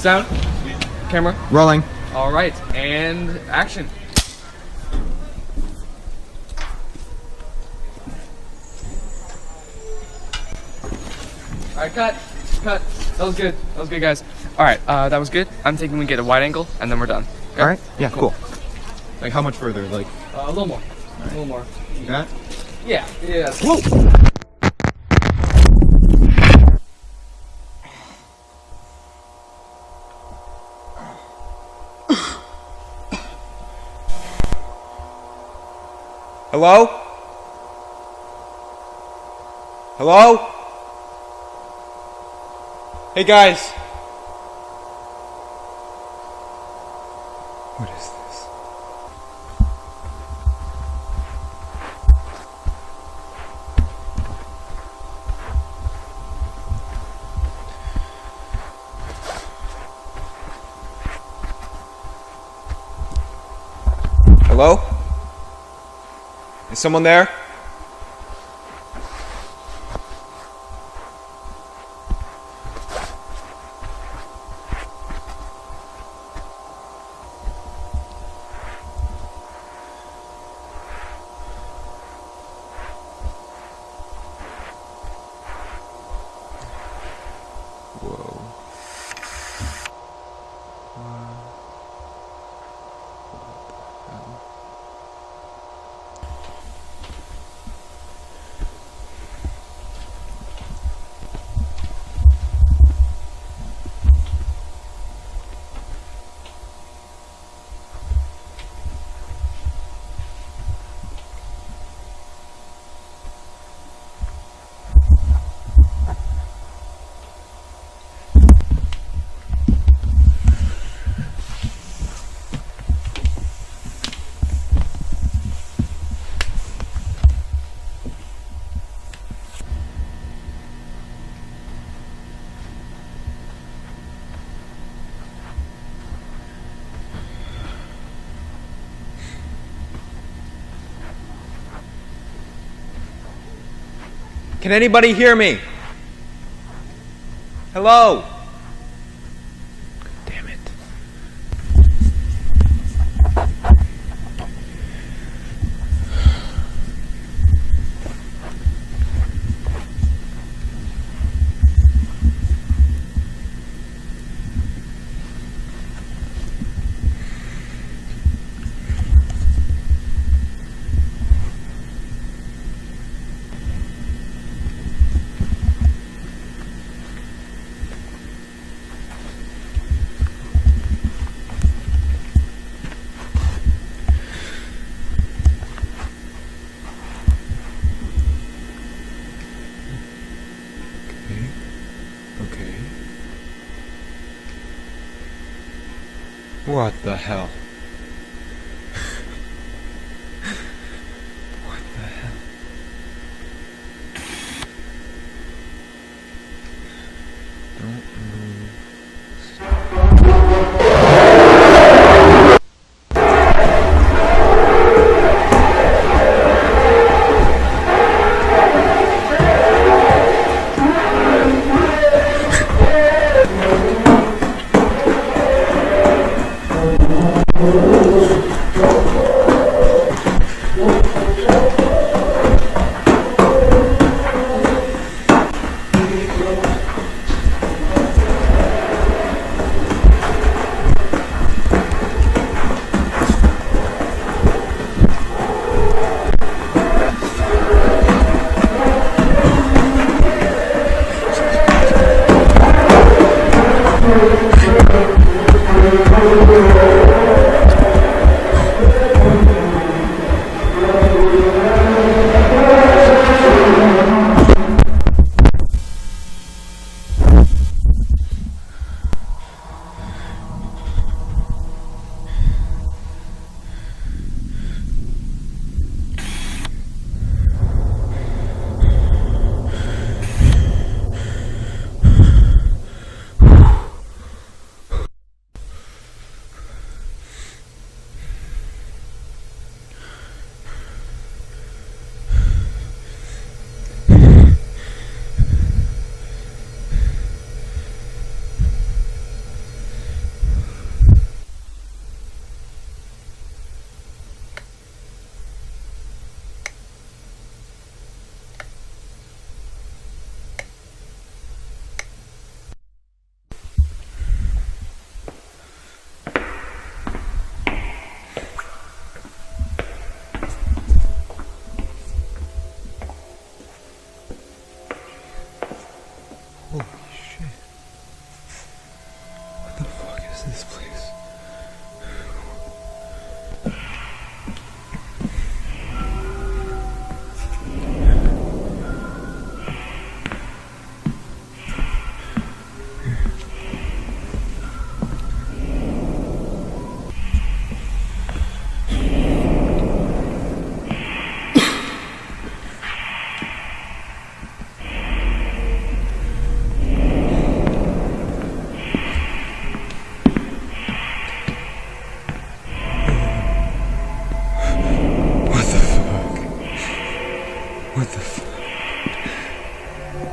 Sound. Camera. Rolling. All right, and action. All right, cut. Cut. That was good. That was good, guys. All right, that was good. I'm thinking we get a wide angle, and then we're done. Okay? All right. Yeah. Cool. Like how much further? Like a little more. A little more. You got? Yeah. Yeah. Whoa. Hello? Hello? Hey guys. What is this? Hello? Is someone there? Can anybody hear me? Hello? Damn it. What the hell? What the hell? Don't move.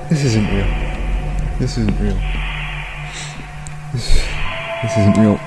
This isn't real. This isn't real. This isn't real.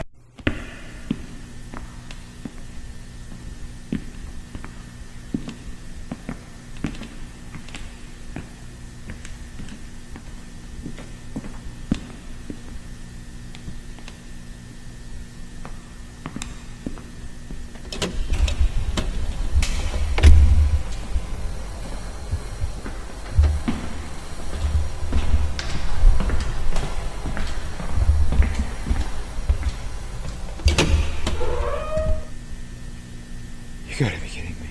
You gotta be kidding me.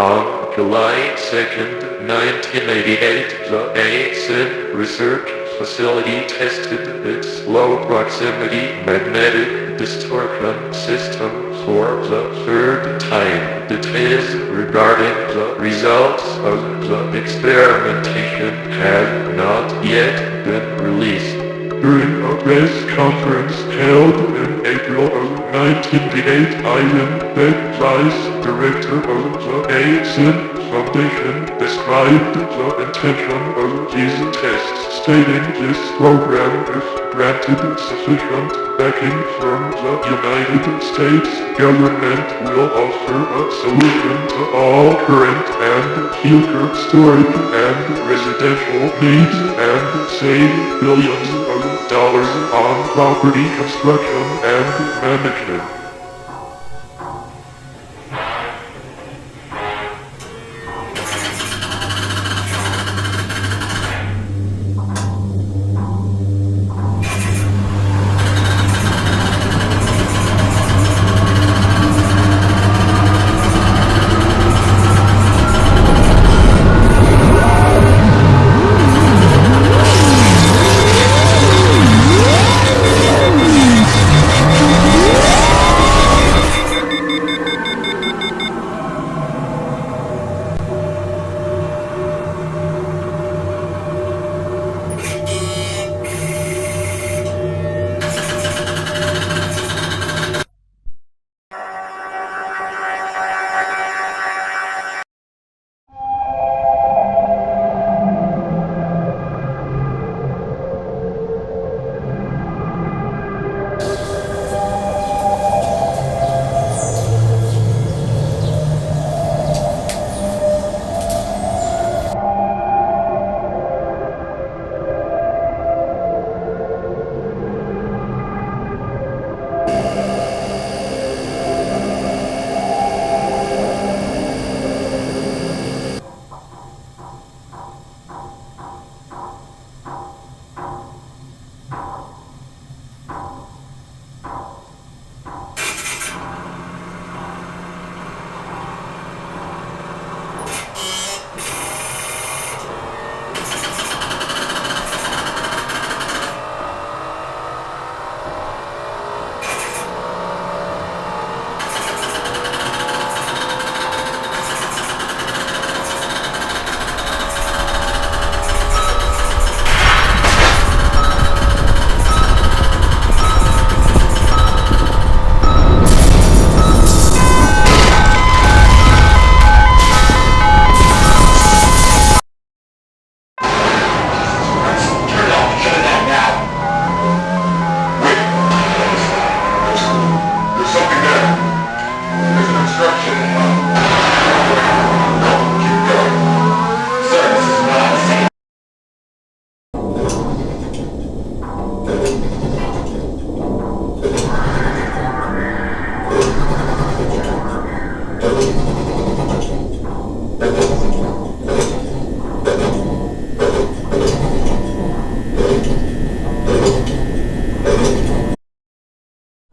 On July 2nd, 1988, the Mason Research Facility tested its low-proximity magnetic distortion system for the third time. Details regarding the results of the experimentation have not yet been released. During a press conference held in April of 1988, Ian Pitfalls, director of the Mason Foundation, described the intention of these tests, stating this program, if granted sufficient backing from the United States government, will offer a solution to all current and future storage and residential needs and save billions of dollars on property construction and management.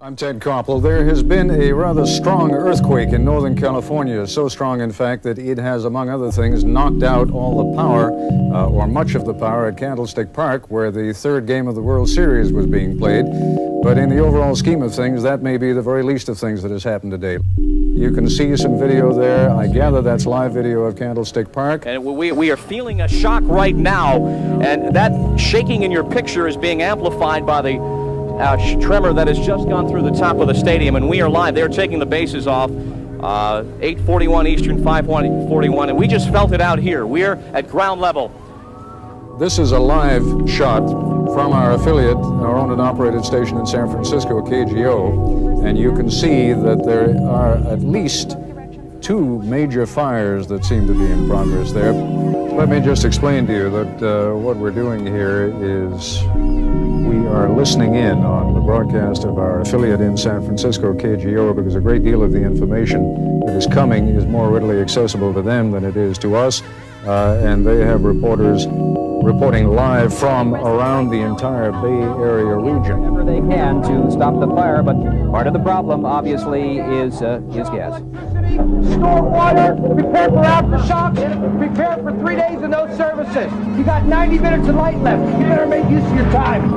I'm Ted Koppel. There has been a rather strong earthquake in Northern California, so strong, in fact, that it has, among other things, knocked out all the power, or much of the power, at Candlestick Park, where the third game of the World Series was being played. But in the overall scheme of things, that may be the very least of things that has happened today. You can see some video there. I gather that's live video of Candlestick Park. And we are feeling a shock right now, and that shaking in your picture is being amplified by the tremor that has just gone through the top of the stadium, and we are live. They're taking the bases off, 8:41 Eastern, 5:41, and we just felt it out here. We're at ground level. This is a live shot from our affiliate, our owned and operated station in San Francisco, KGO, and you can see that there are at least two major fires that seem to be in progress there. Let me just explain to you that what we're doing here is we are listening in on the broadcast of our affiliate in San Francisco, KGO, because a great deal of the information that is coming is more readily accessible to them than it is to us. and they have reporters reporting live from around the entire Bay Area region. Whatever they can to stop the fire, but part of the problem, obviously, is gas. Store water, prepare for aftershocks, prepare for 3 days of no services. You got 90 minutes of light left. You better make use of your time.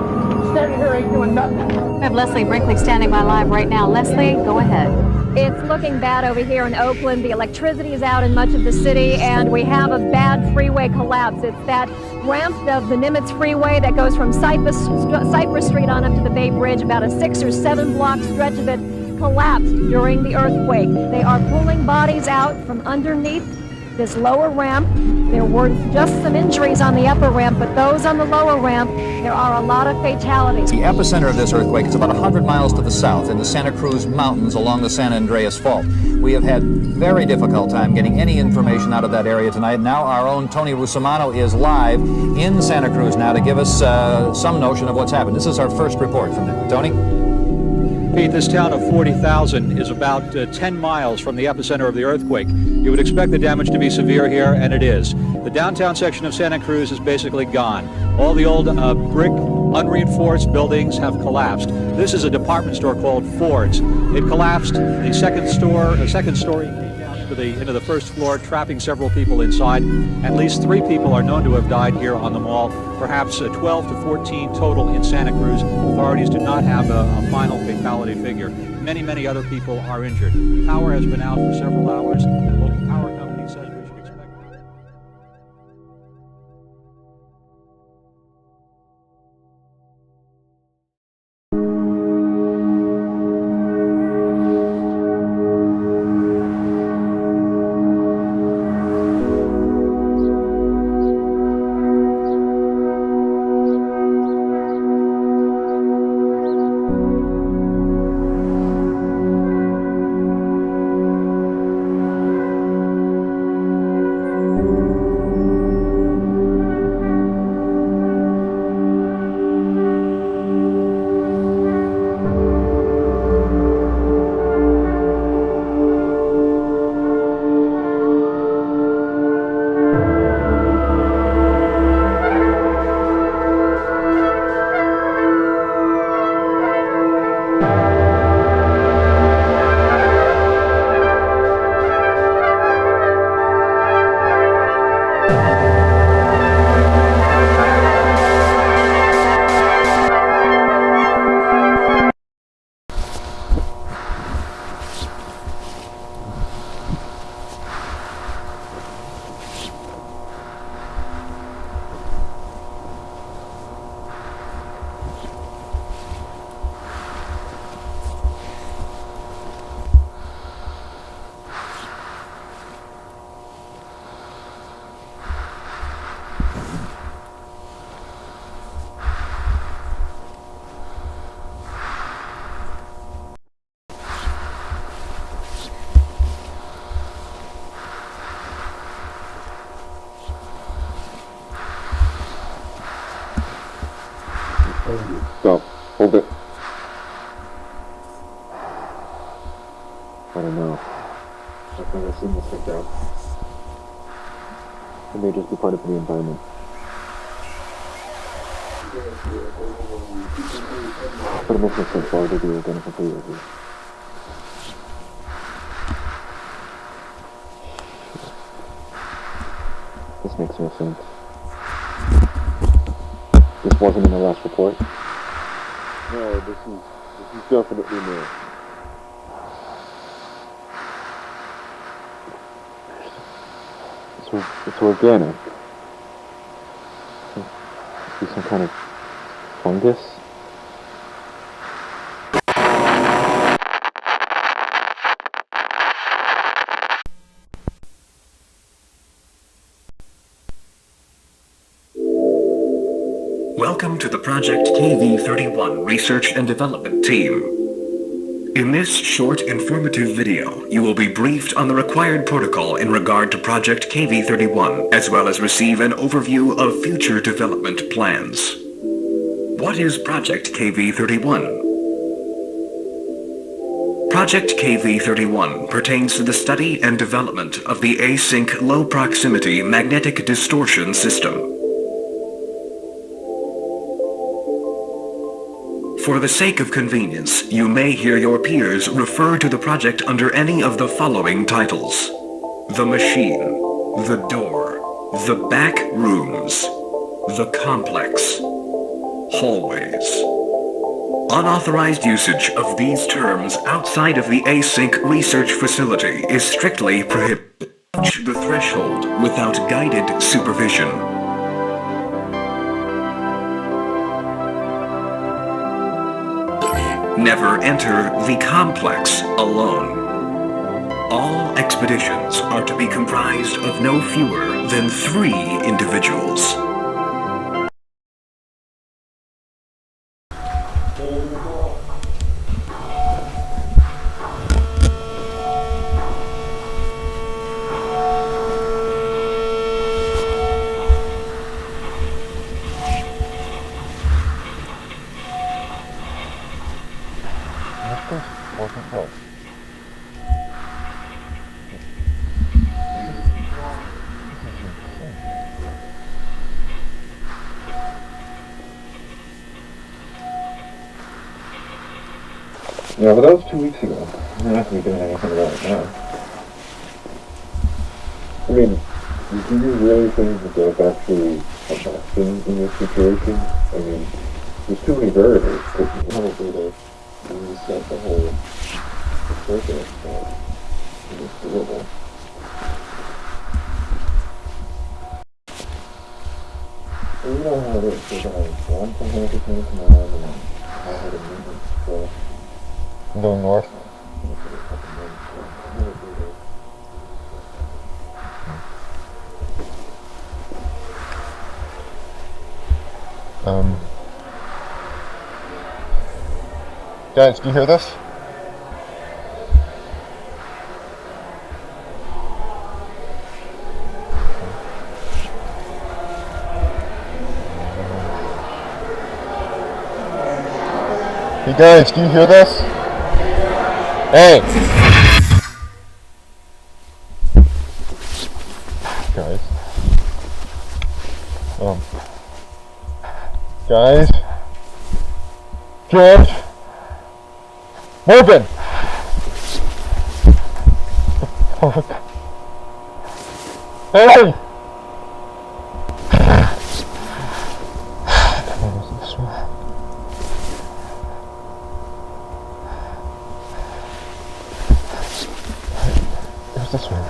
Standing here ain't doing nothing. I have Leslie Brinkley standing by live right now. Leslie, go ahead. It's looking bad over here in Oakland. The electricity is out in much of the city, and we have a bad freeway collapse. It's that ramp of the Nimitz Freeway that goes from Cypress Street on up to the Bay Bridge. About a 6 or 7 block stretch of it collapsed during the earthquake. They are pulling bodies out from underneath this lower ramp. There were just some injuries on the upper ramp, but those on the lower ramp, there are a lot of fatalities. The epicenter of this earthquake is about 100 miles to the south in the Santa Cruz Mountains along the San Andreas Fault. We have had very difficult time getting any information out of that area tonight. Now our own Tony Rusomano is live in Santa Cruz now to give us some notion of what's happened. This is our first report from there. Tony? Pete, this town of 40,000 is about 10 miles from the epicenter of the earthquake. You would expect the damage to be severe here, and it is. The downtown section of Santa Cruz is basically gone. All the old brick, unreinforced buildings have collapsed. This is a department store called Ford's. It collapsed. The second story came down into the first floor, trapping several people inside. At least 3 people are known to have died here on the mall. Perhaps 12 to 14 total in Santa Cruz. Authorities do not have a final fatality figure. Many, many other people are injured. Power has been out for several hours. The local power company says we should expect... Stop. Hold it. I don't know. I've never seen this like that. It may just be part of the environment. But it makes no sense. Why would they do identical to you? This makes no sense. This wasn't in the last report? No, this is definitely new. It's organic. Is some kind of fungus? Welcome to the Project KV-31 Research and Development Team. In this short, informative video, you will be briefed on the required protocol in regard to Project KV-31, as well as receive an overview of future development plans. What is Project KV-31? Project KV-31 pertains to the study and development of the async low-proximity magnetic distortion system. For the sake of convenience, you may hear your peers refer to the project under any of the following titles: The Machine, The Door, The Backrooms, The Complex, Hallways. Unauthorized usage of these terms outside of the async research facility is strictly prohibited. Reach the threshold without guided supervision. Never enter the complex alone. All expeditions are to be comprised of no fewer than 3 individuals. Yeah, but that was 2 weeks ago. We're not going to be doing anything about it now. I mean, do you really think that there's actually a vaccine in this situation? I mean, there's too many variables. Probably they reset the whole circuit, but it's doable. Well, you know how it is. They're going to want to have everything come on and then have it immediately. So, going north. Guys, do you hear this? Hey guys, do you hear this? Hey! Guys. Guys? George? Open! Fuck. Hey! This way.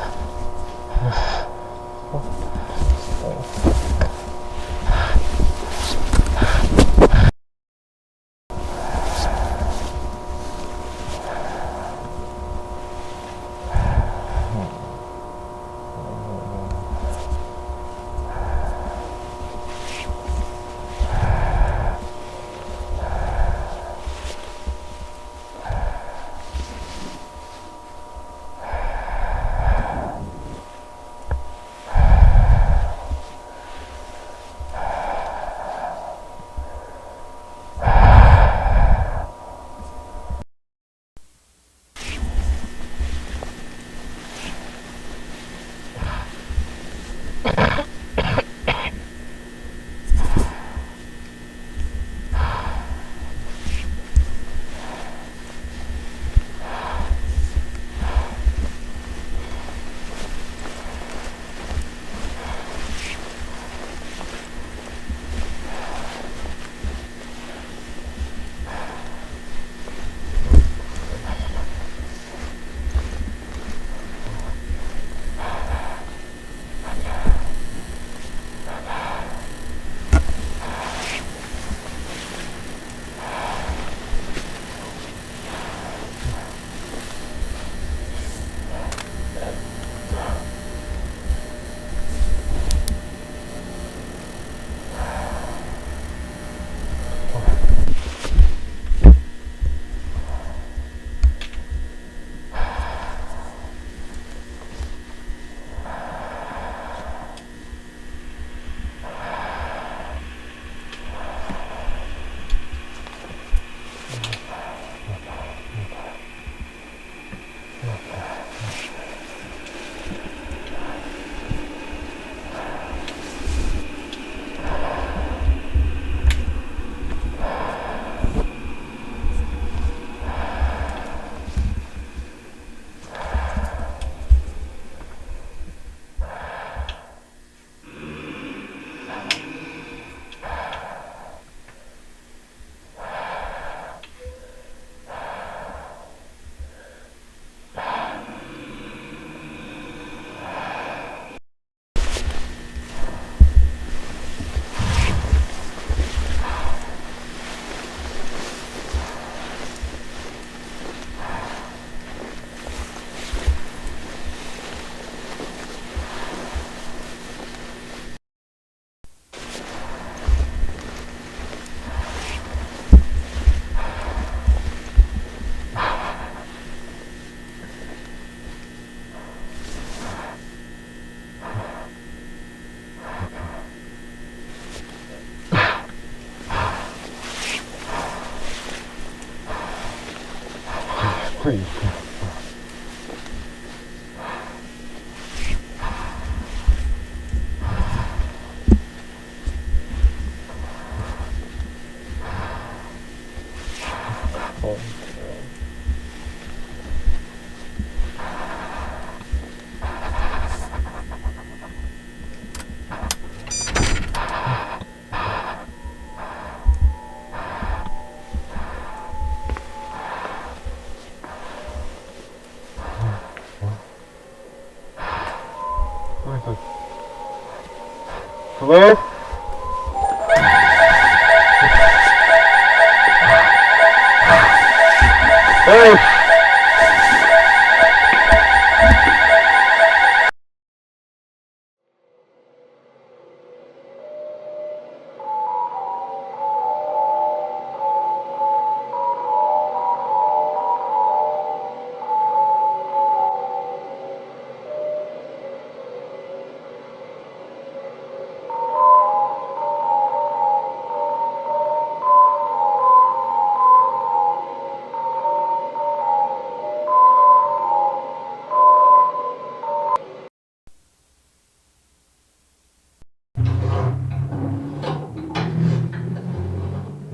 Hello? Hey!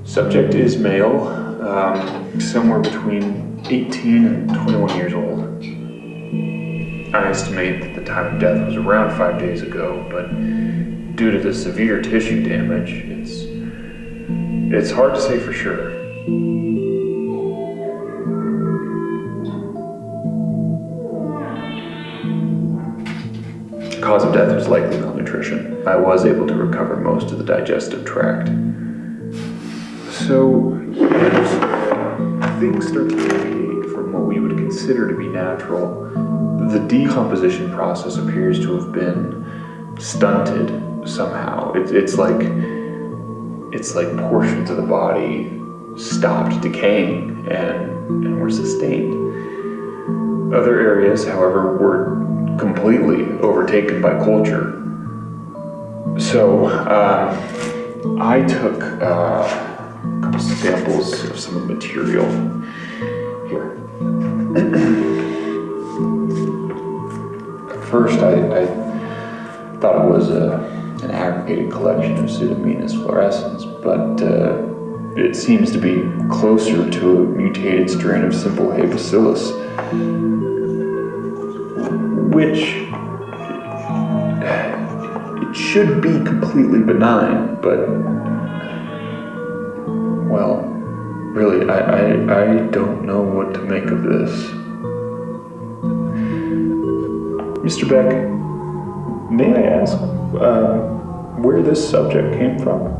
Subject is male, somewhere between 18 and 21 years old. I estimate that the time of death was around 5 days ago, but due to the severe tissue damage, it's hard to say for sure. The cause of death was likely malnutrition. I was able to recover most of the digestive tract. So, as things start to deviate from what we would consider to be natural, the decomposition process appears to have been stunted somehow. It's like portions of the body stopped decaying and were sustained. Other areas, however, were completely overtaken by culture. So, I took couple samples of some of the material here. At first, I thought it was an aggregated collection of Pseudomonas fluorescens, but it seems to be closer to a mutated strain of simple hay bacillus, which it should be completely benign, but well, really, I don't know what to make of this. Mr. Beck, may I ask where this subject came from?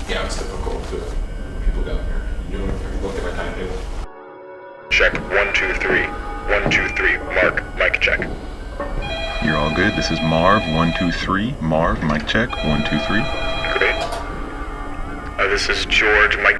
Yeah, it's difficult to people down here. You know, if you look at my timetable. Check 1 2 3. 1 2 3. Mark. Mic check. You're all good. This is Marv 1 2 3. Marv. Mic check 1 2 3. Great. This is George. Mic.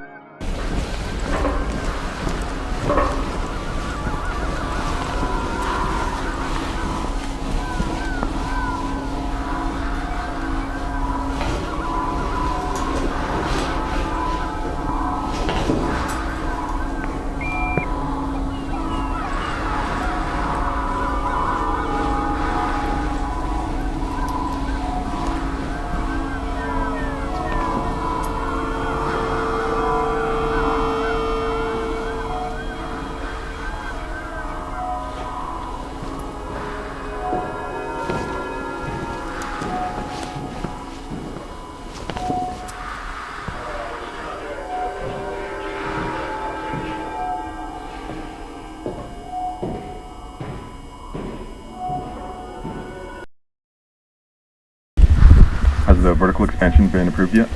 Has the vertical expansion been approved yet?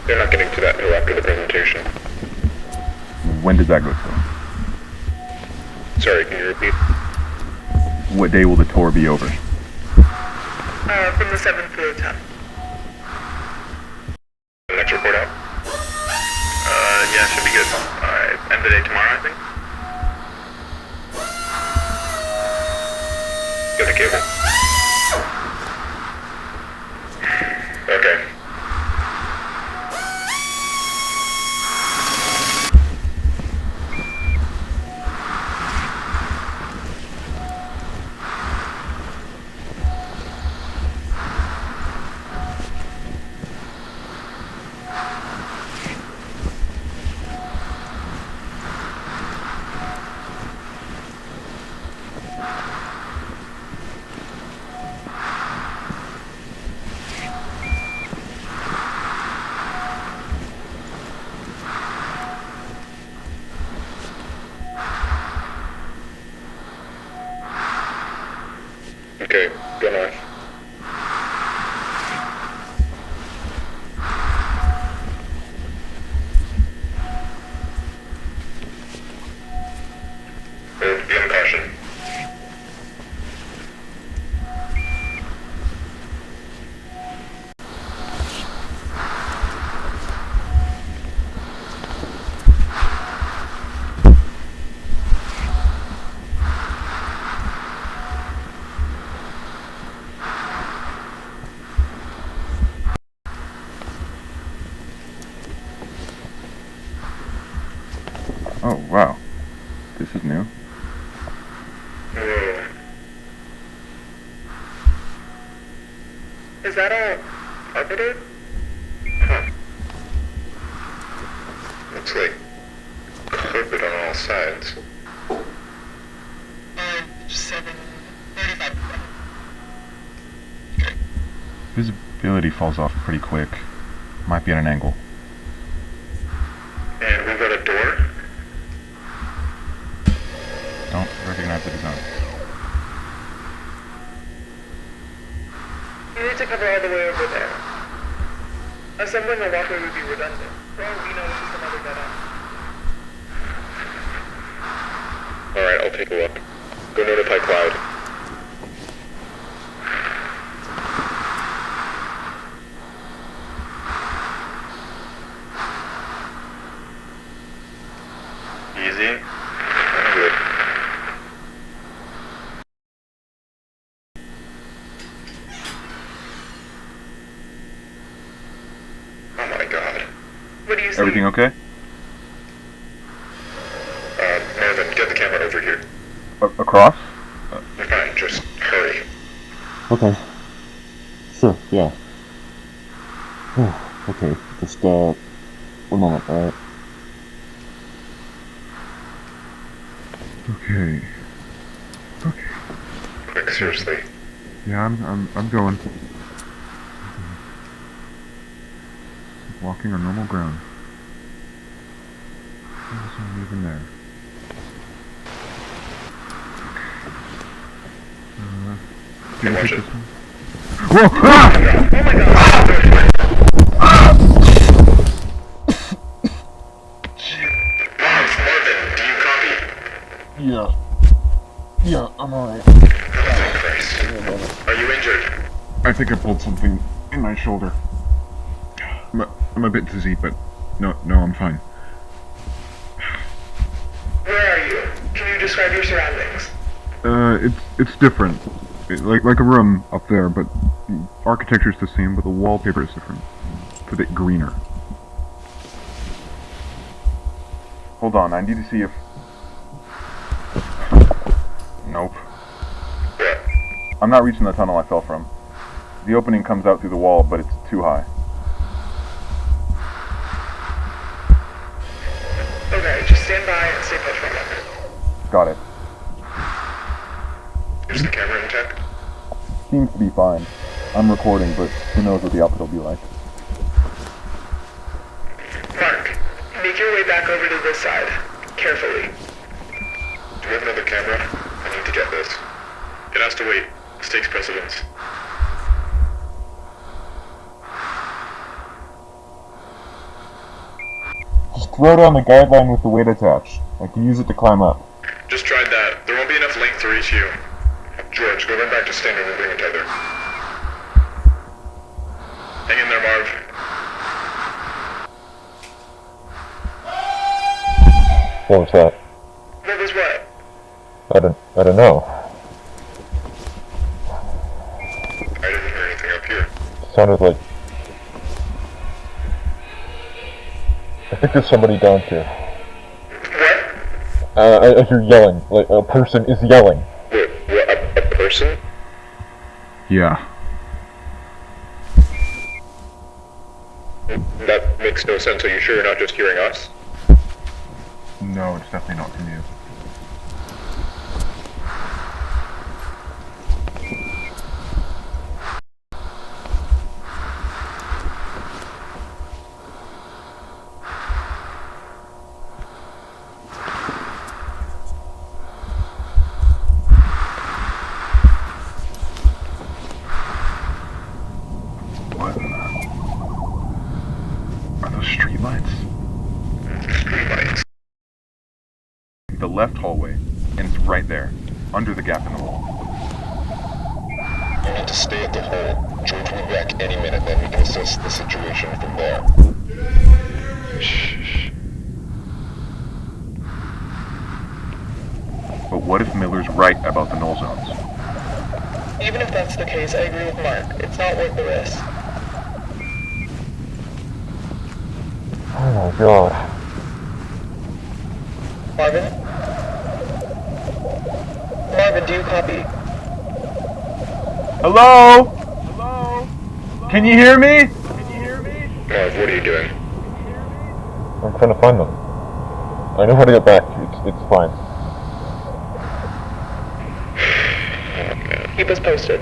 They're not getting to that until after the presentation. When does that go to? Sorry, can you repeat? What day will the tour be over? From the 7th to the 10th. Next report out? Yeah, should be good. End of the day tomorrow, I think. Get the cable. Okay. Okay, go north. Be on caution. Oh, wow. This is new. Visibility falls off pretty quick. Might be at an angle. And we've got a door? Don't recognize the design. You need to cover all the way over there. Assembling a walkway would be redundant. For all we know, it's just another dead end. Alright, I'll take a look. Go notify Cloud. Easy. Good. Oh my god. What do you see? Everything okay? Marvin, get the camera over here. Across? You're fine, just hurry. Okay. Sure, yeah. Okay, just, 1 moment, alright? Okay. Okay. Quick, seriously. Yeah, I'm going. Walking on normal ground. There's something even there. Can you watch take it. this one? Whoa! Ah! Oh my god! Marvin, do you copy? Yeah. Yeah, I'm alright. Oh, Christ. Are you injured? I think I pulled something in my shoulder. I'm a bit dizzy, but no, I'm fine. Where are you? Can you describe your surroundings? It's different. Like a room up there, but the architecture's the same, but the wallpaper is different. It's a bit greener. Hold on, I need to see if... Nope. I'm not reaching the tunnel I fell from. The opening comes out through the wall, but it's too high. Okay, just stand by and stay put for a moment. Got it. Is the camera intact? Seems to be fine. I'm recording, but who knows what the output will be like. Mark, make your way back over to this side. Carefully. Do we have another camera? I need to get this. It has to wait. This takes precedence. Just throw down the guideline with the weight attached. I can use it to climb up. Just tried that. There won't be enough length to reach you. George, go run back to standard and bring a tether. Hang in there, Marv. What was that? What was what? I don't know. I didn't hear anything up here. It sounded like... I think there's somebody down here. What? I hear yelling. Like, a person is yelling. Wait, what, a person? Yeah. That makes no sense. Are you sure you're not just hearing us? No, it's definitely not from you. What? Are those streetlights? Streetlights. The left hallway, and it's right there, under the gap in the wall. You need to stay at the hole. George will be back any minute, then we can assess the situation from there. Shh. But what if Miller's right about the null zones? Even if that's the case, I agree with Mark. It's not worth the risk. Oh my god. Marvin? Marvin, do you copy? Hello? Can you hear me? Marv, what are you doing? I'm trying to find them. I know how to get back. It's fine. Keep us posted.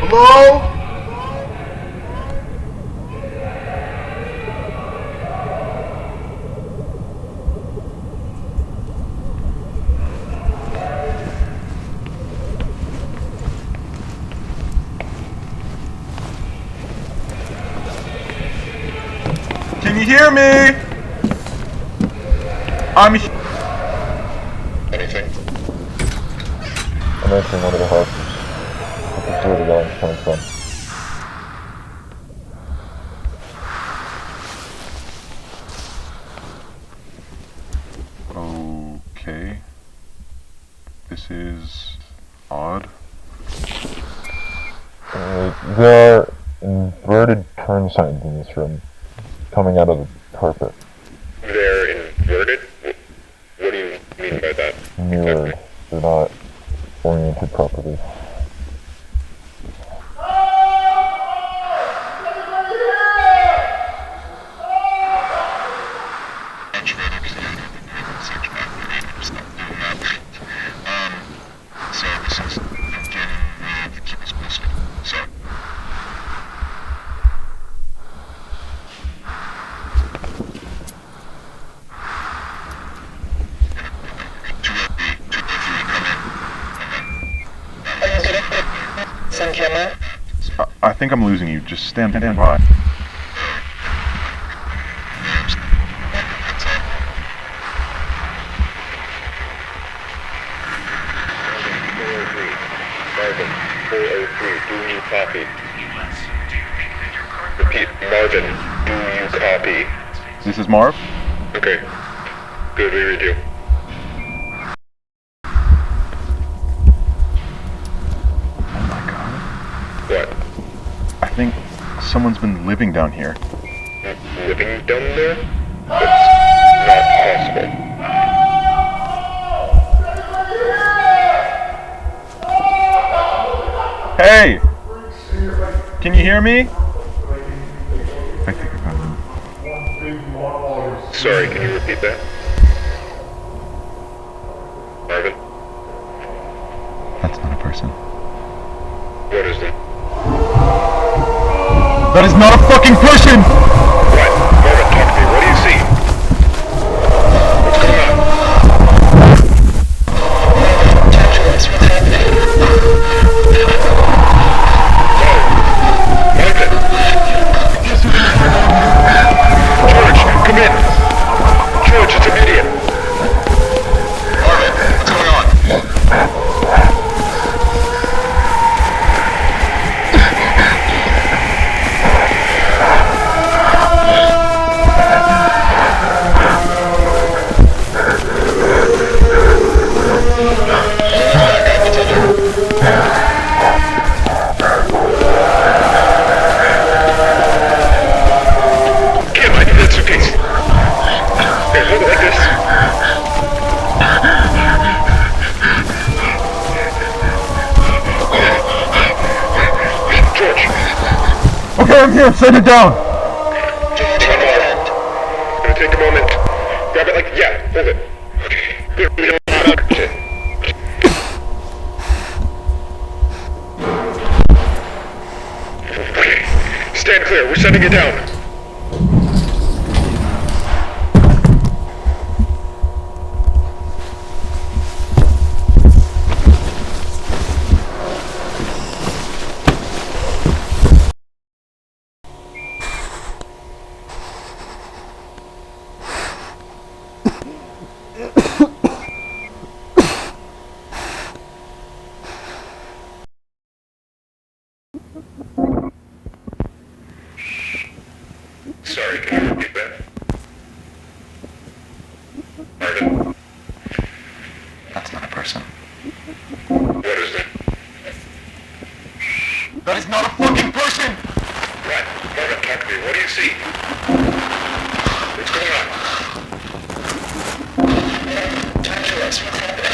Hello? Can you hear me? Anything? I'm entering one of the houses. I can see where the yelling's coming from. Okay. This is odd. There are inverted turn signs in this room, coming out of the carpet. They're inverted? What do you mean by that? Mirrored. They're not oriented properly. I think I'm losing you. Just stand by. Marvin, 403, do you copy? Repeat, Marvin, do you copy? This is Marv? Okay. Good, we read you. What? I think someone's been living down here. Living down there? That's not possible. Hey! Can you hear me? I think I got him. Sorry, can you repeat that? Marvin? That's not a person. What is that? That is not a fucking person! What? Marvin, talk to me. What do you see? What's going on? Talk to us. What's happening? Marvin! George, come in! George, it's immediate! Marvin, what's going on? Kim, I need that suitcase. Here, hold it like this. George. Okay, I'm here. Send it down. George, on our end. Gonna take a moment. Grab it like, yeah, hold it. Okay. Good. Shit. Okay. Stand clear. We're sending it down. Sorry, can you repeat that? Marvin? That's not a person. What is it? That is not a fucking person! Right, Morgan, talk to me. What do you see? What's going on? Talk to us. What's happening?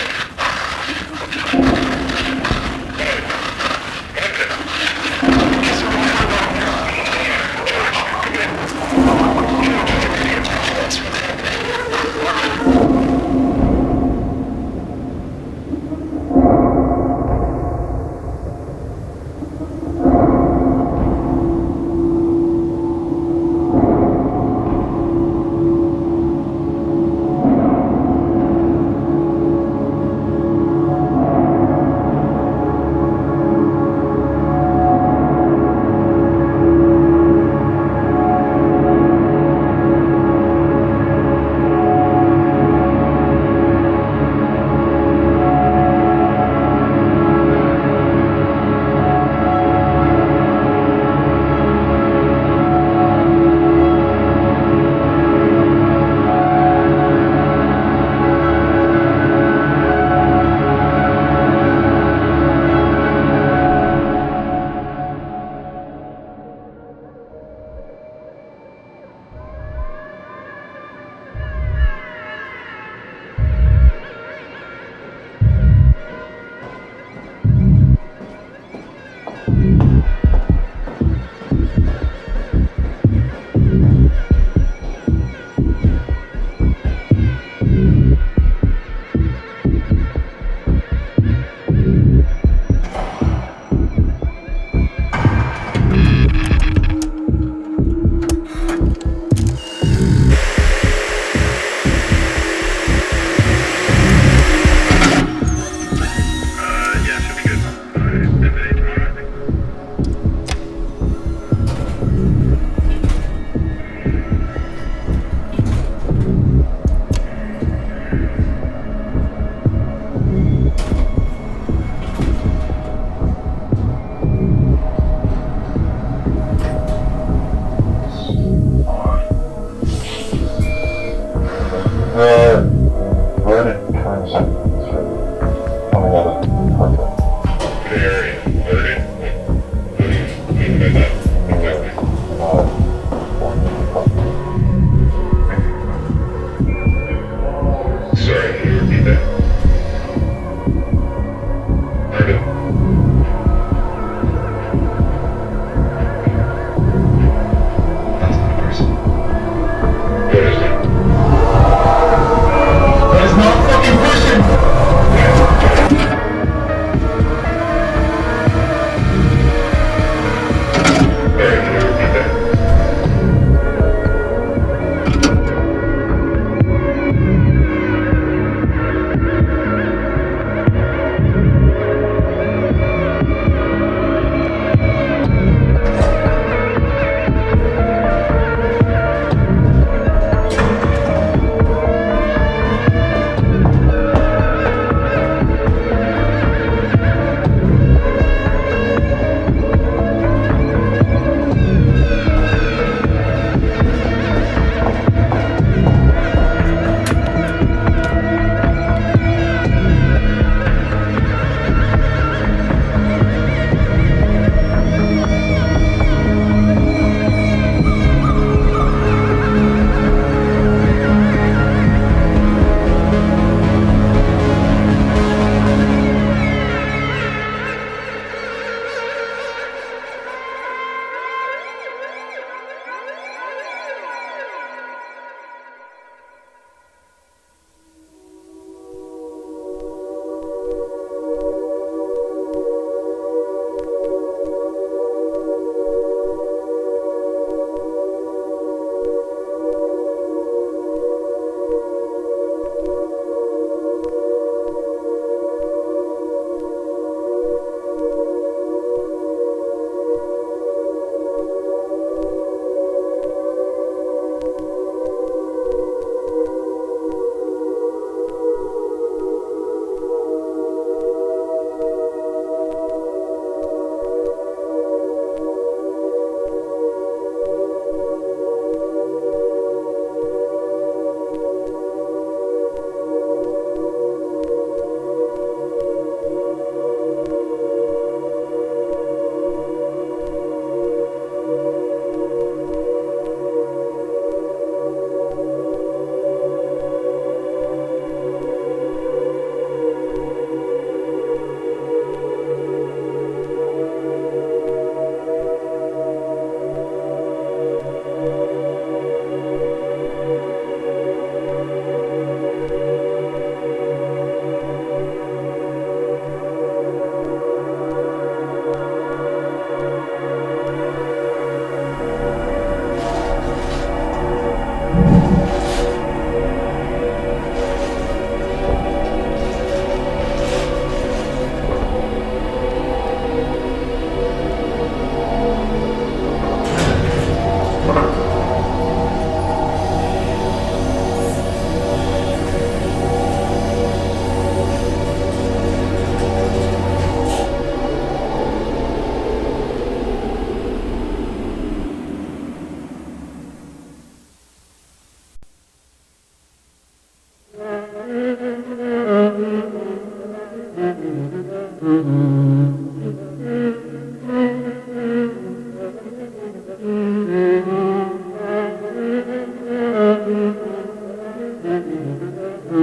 The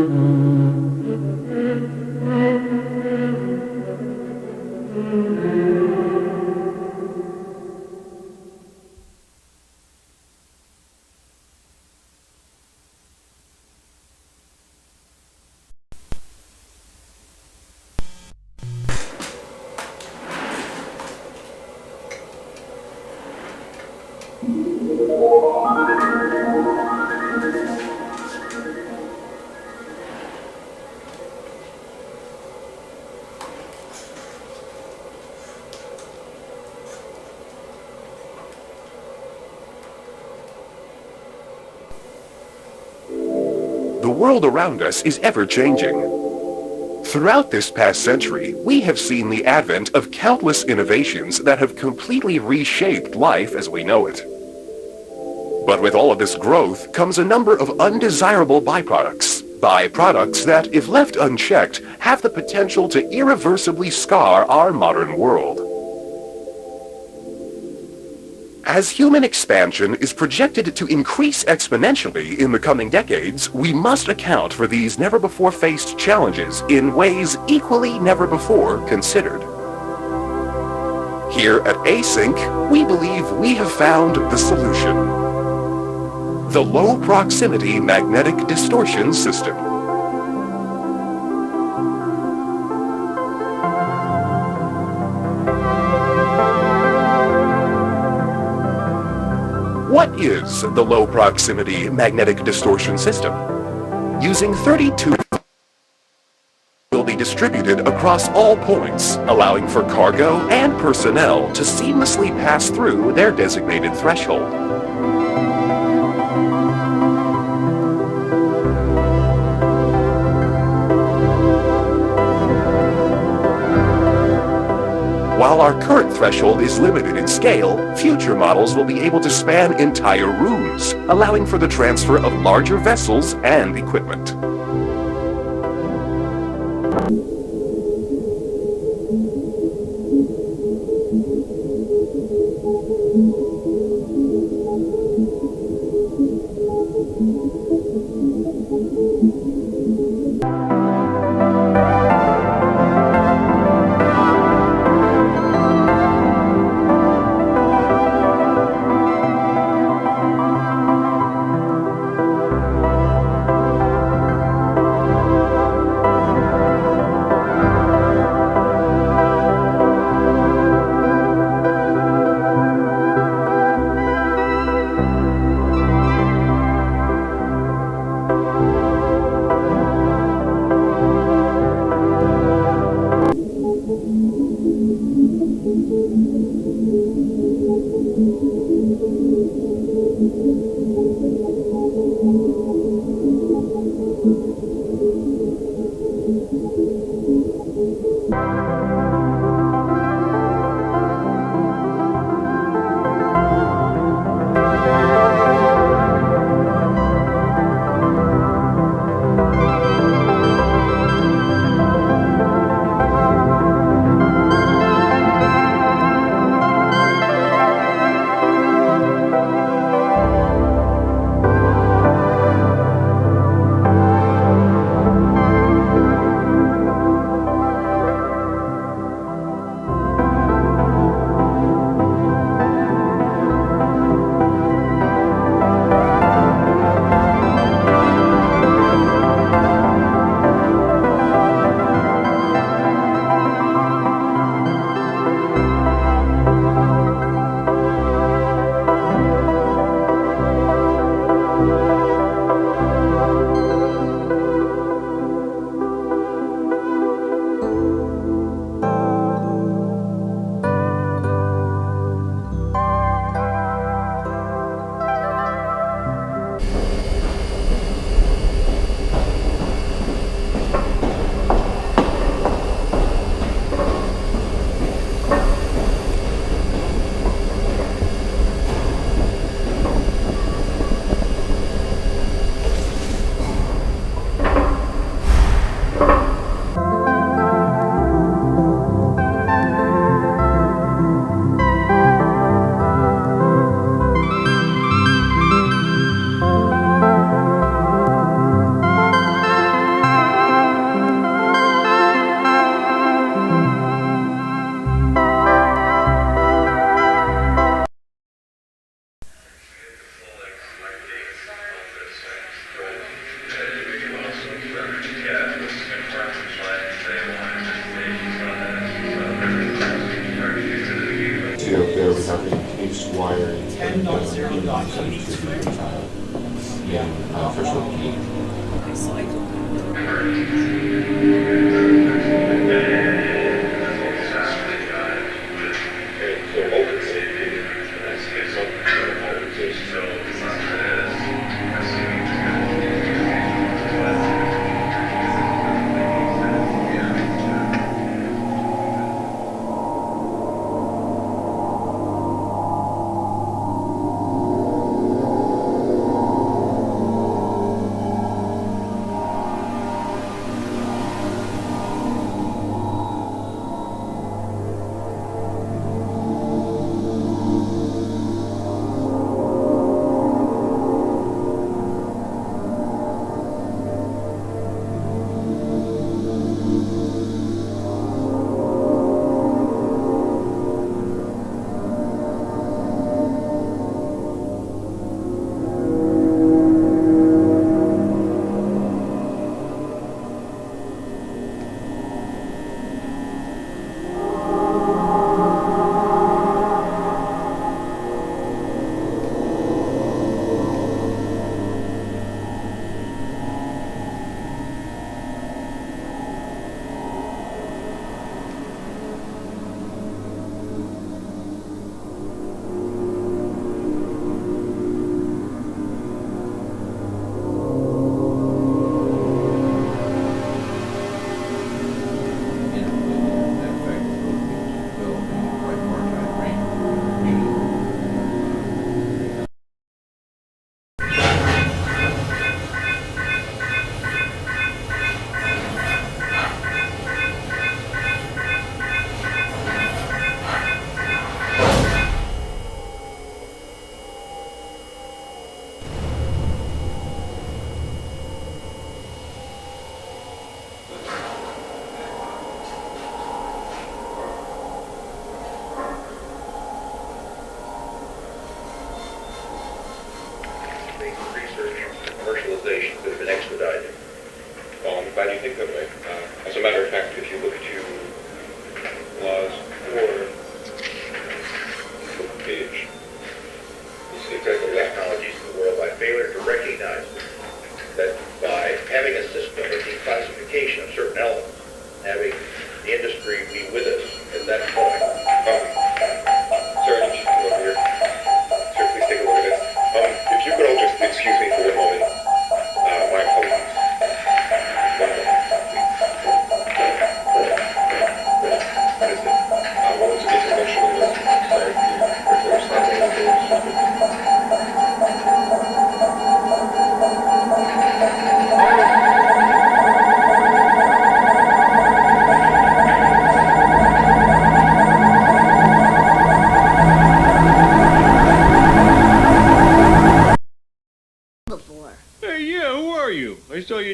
world around us is ever-changing. Throughout this past century, we have seen the advent of countless innovations that have completely reshaped life as we know it. But with all of this growth comes a number of undesirable byproducts. Byproducts that, if left unchecked, have the potential to irreversibly scar our modern world. As human expansion is projected to increase exponentially in the coming decades, we must account for these never-before-faced challenges in ways equally never-before considered. Here at Async, we believe we have found the solution: the low-proximity magnetic distortion system. What is the low-proximity magnetic distortion system? Using 32 will be distributed across all points, allowing for cargo and personnel to seamlessly pass through their designated threshold. While our current threshold is limited in scale, future models will be able to span entire rooms, allowing for the transfer of larger vessels and equipment. wiring 10.0.82 in official key.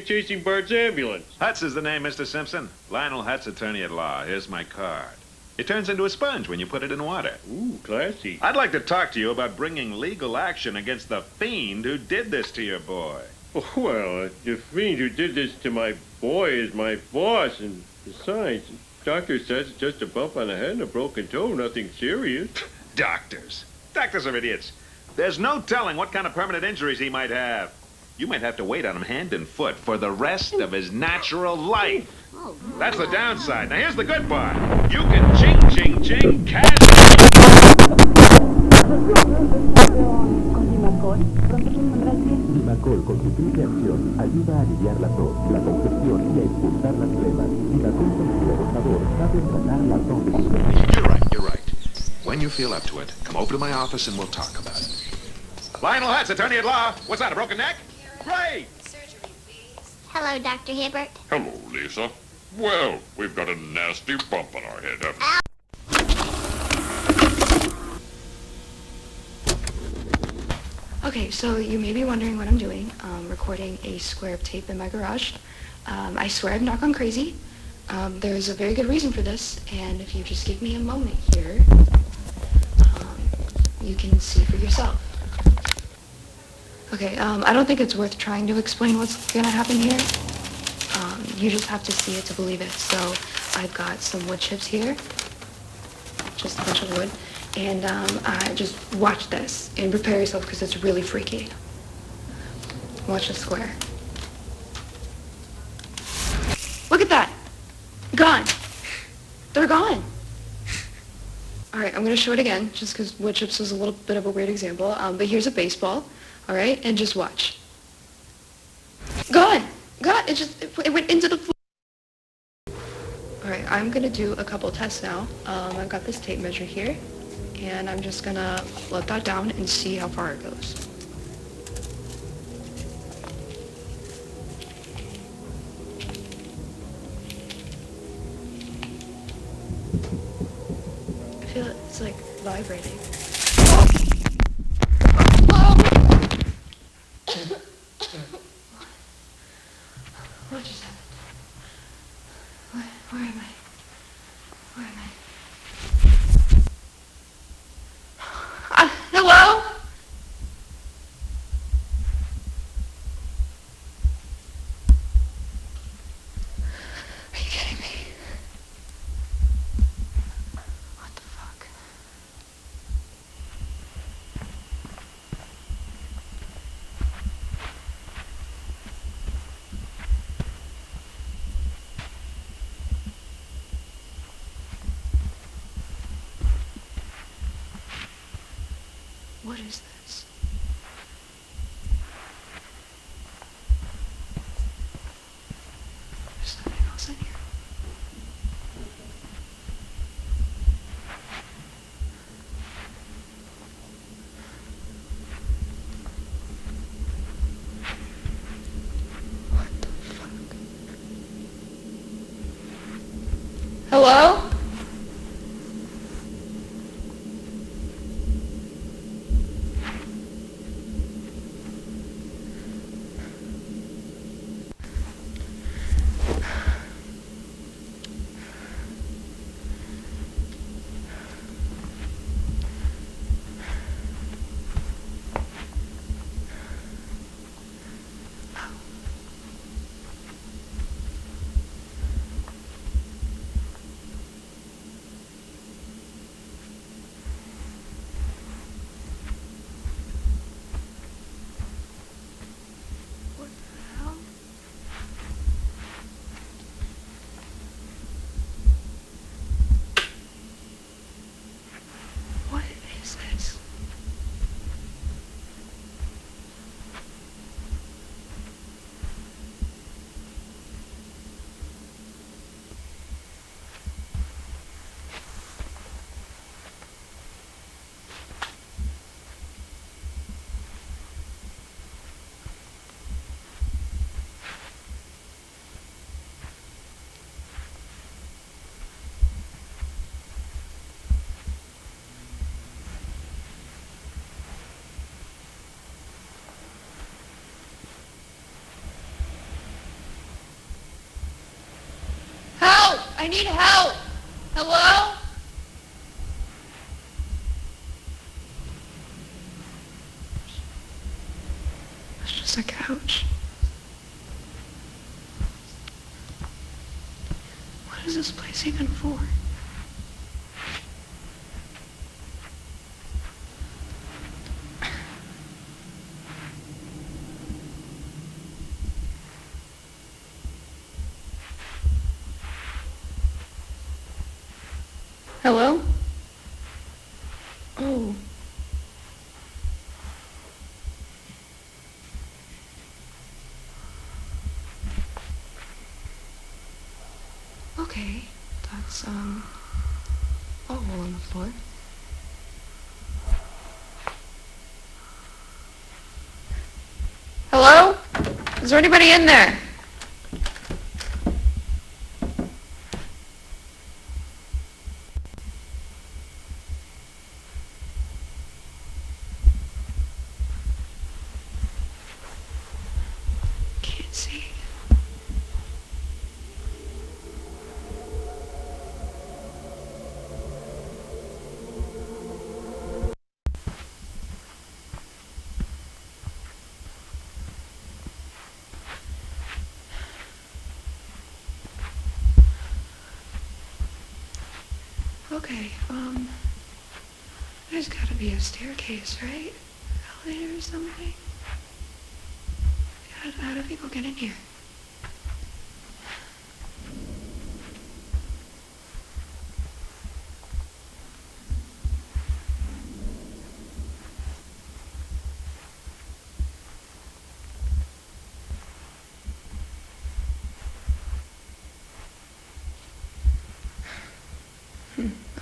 Chasing Bart's ambulance. Hutz is the name, Mr. Simpson. Lionel Hutz, attorney at law. Here's my card. It turns into a sponge when you put it in water. Ooh, classy. I'd like to talk to you about bringing legal action against the fiend who did this to your boy. Well, the fiend who did this to my boy is my boss, and besides, the doctor says it's just a bump on the head and a broken toe, nothing serious. Doctors. Doctors are idiots. There's no telling what kind of permanent injuries he might have. You might have to wait on him hand and foot for the rest of his natural life. That's the downside. Now here's the good part. You can ching, cash. Limacol con su triple acción ayuda a aliviar la tos, la congestión y a expulsar las flemas. Limacol con su rebotador sabe tratar la tos de sus You're right. When you feel up to it, come over to my office and we'll talk about it. Lionel Hutz, attorney at law. What's that, a broken neck? Great! Hello, Dr. Hibbert. Hello, Lisa. Well, we've got a nasty bump on our head, haven't we? Okay, so you may be wondering what I'm doing. Recording a square of tape in my garage. I swear I've not gone crazy. There's a very good reason for this, and if you just give me a moment here, you can see for yourself. Okay, I don't think it's worth trying to explain what's gonna happen here. You just have to see it to believe it. So I've got some wood chips here, just a bunch of wood, And just watch this and prepare yourself because it's really freaky. Watch the square. Look at that. Gone. They're gone. All right, I'm going to show it again just because wood chips was a little bit of a weird example. But here's a baseball. All right, and just watch. Gone. Gone. It went into the floor. All right, I'm going to do a couple tests now. I've got this tape measure here. And I'm just going to let that down and see how far it goes. I feel it's like vibrating. What just happened? Where am I? Where am I? Hello? Are you kidding me? What the fuck? What is this? There's something else in here. What the fuck? Hello? What is this? Help! I need help! Hello? It's just a couch. What is this place even for? Hello? Oh. Okay, that's, a hole on the floor. Hello? Is there anybody in there? Can't see. Okay, There's gotta be a staircase, right? Elevator or something? How do people get in here?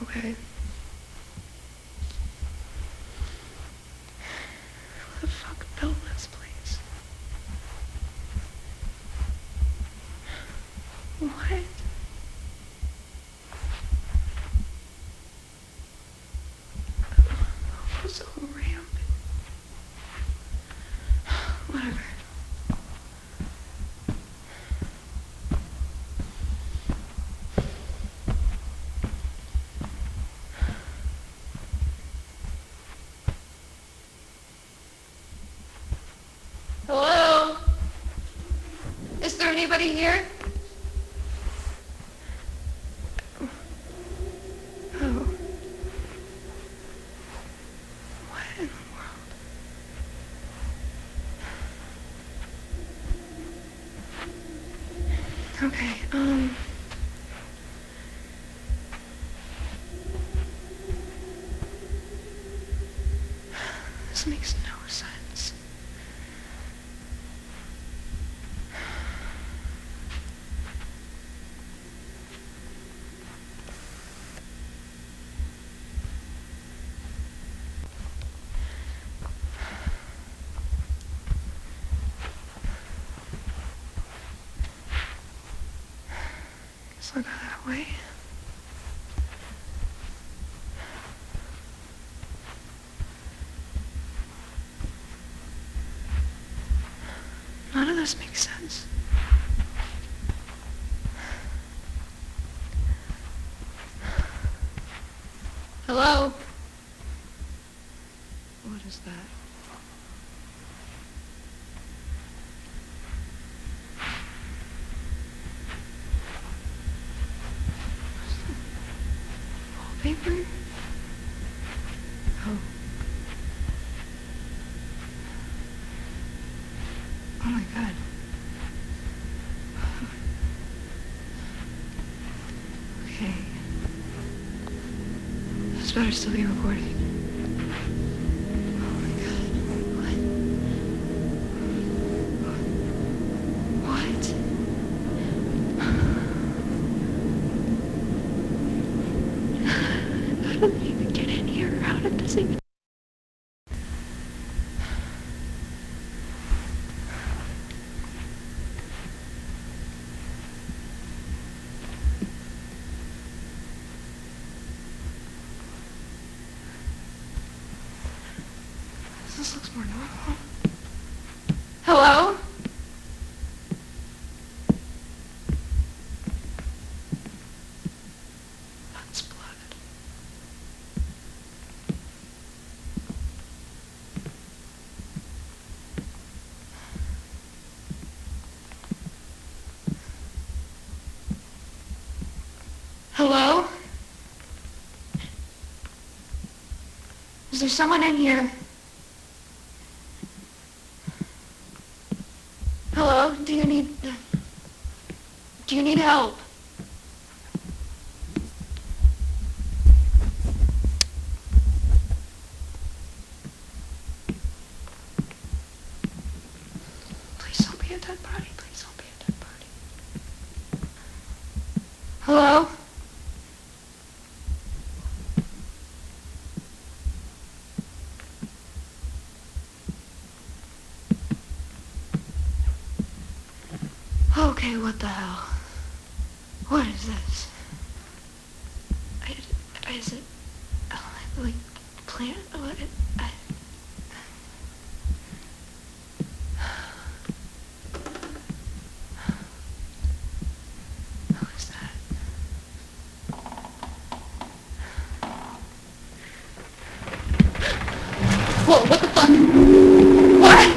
Okay. Who the fuck built this place? What? What's a ramp? Whatever. Hello? Is there anybody here? Oh. What in the world? Okay, this makes no sense. Guess I'll go that way. None of this makes sense. Hello? What is that? Wallpaper? Oh. Oh my god. Okay. This better still be recording. Oh my god. What? How did they even get in here? How did this even... This looks more normal. Hello? That's blood. Hello? Is there someone in here? Hello? Do you need help? Please don't be a dead body. Please don't be a dead body. Hello? Okay, what the hell? What is this? Is it like plant? What? Who is that? Whoa! What the fuck? What?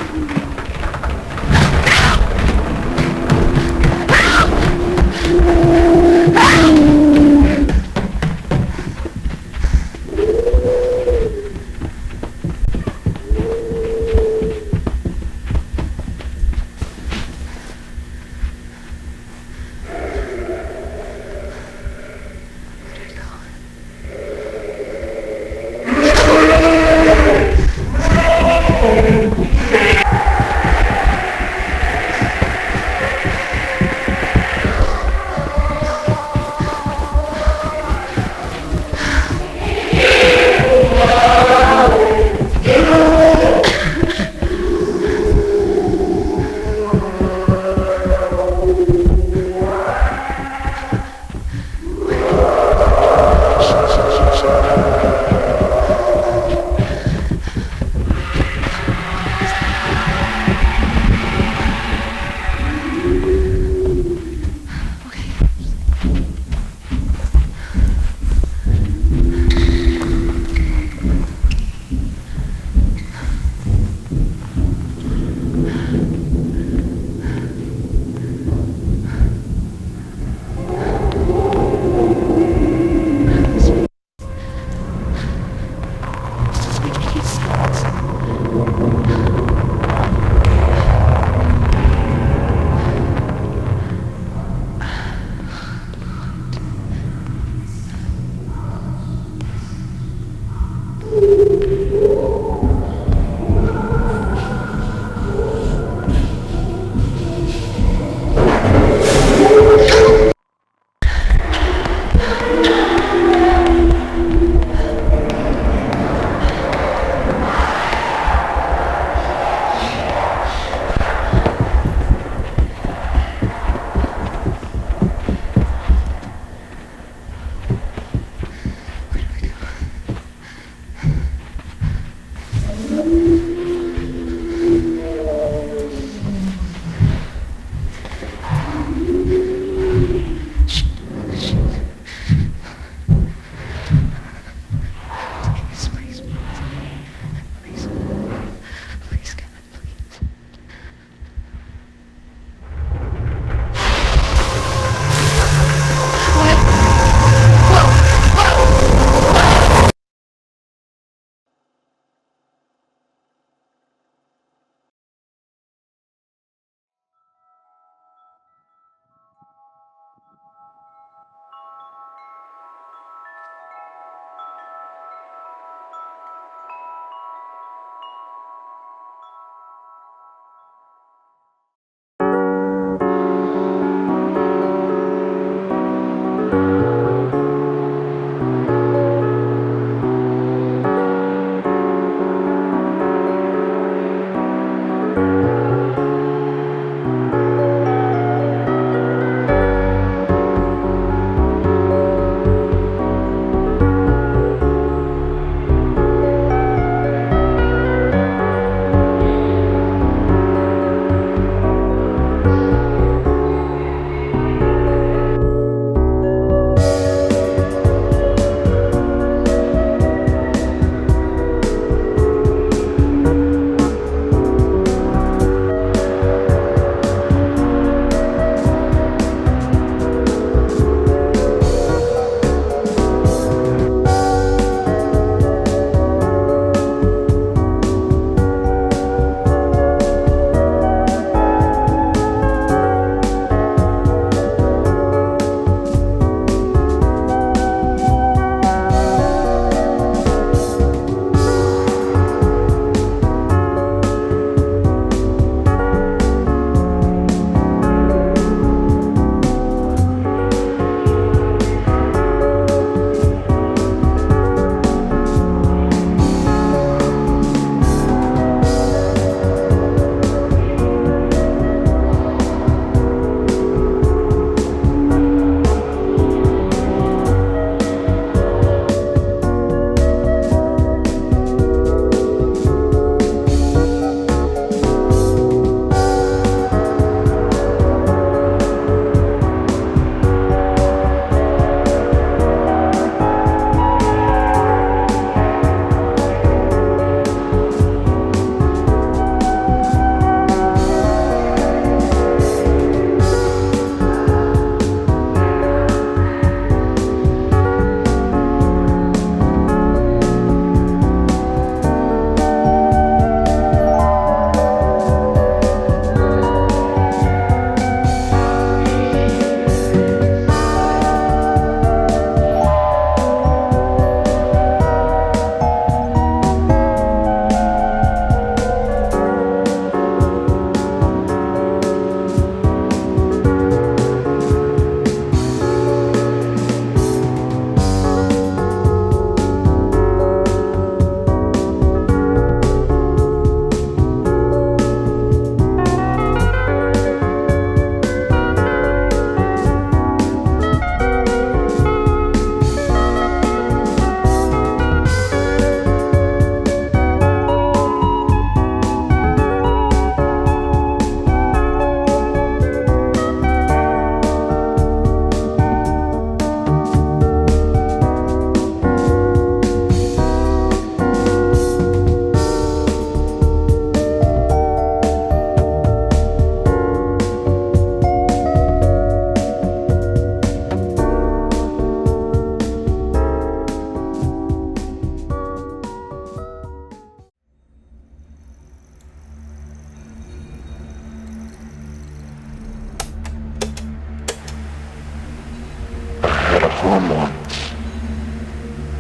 had a home once.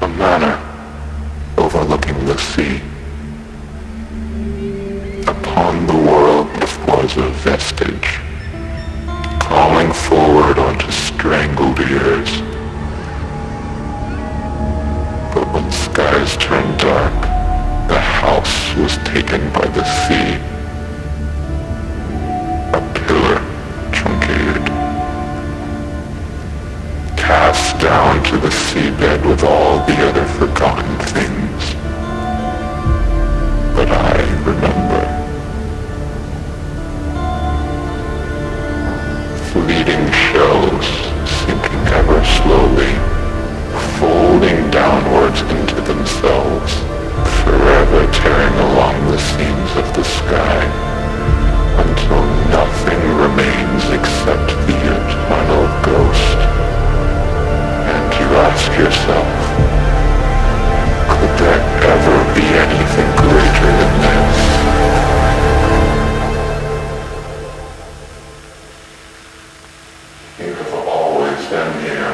A manor overlooking the sea. Upon the world was a vestige, crawling forward onto strangled ears. But when skies turned dark, the house was taken by the sea. A pillar truncated, cast down to the seabed with all the other forgotten things. But I remember. Fleeting shells sinking ever slowly, folding downwards into themselves, forever tearing along the seams of the sky, until nothing remains except the eternal ghost. And you ask yourself, could there ever be anything greater than this? You've always been here.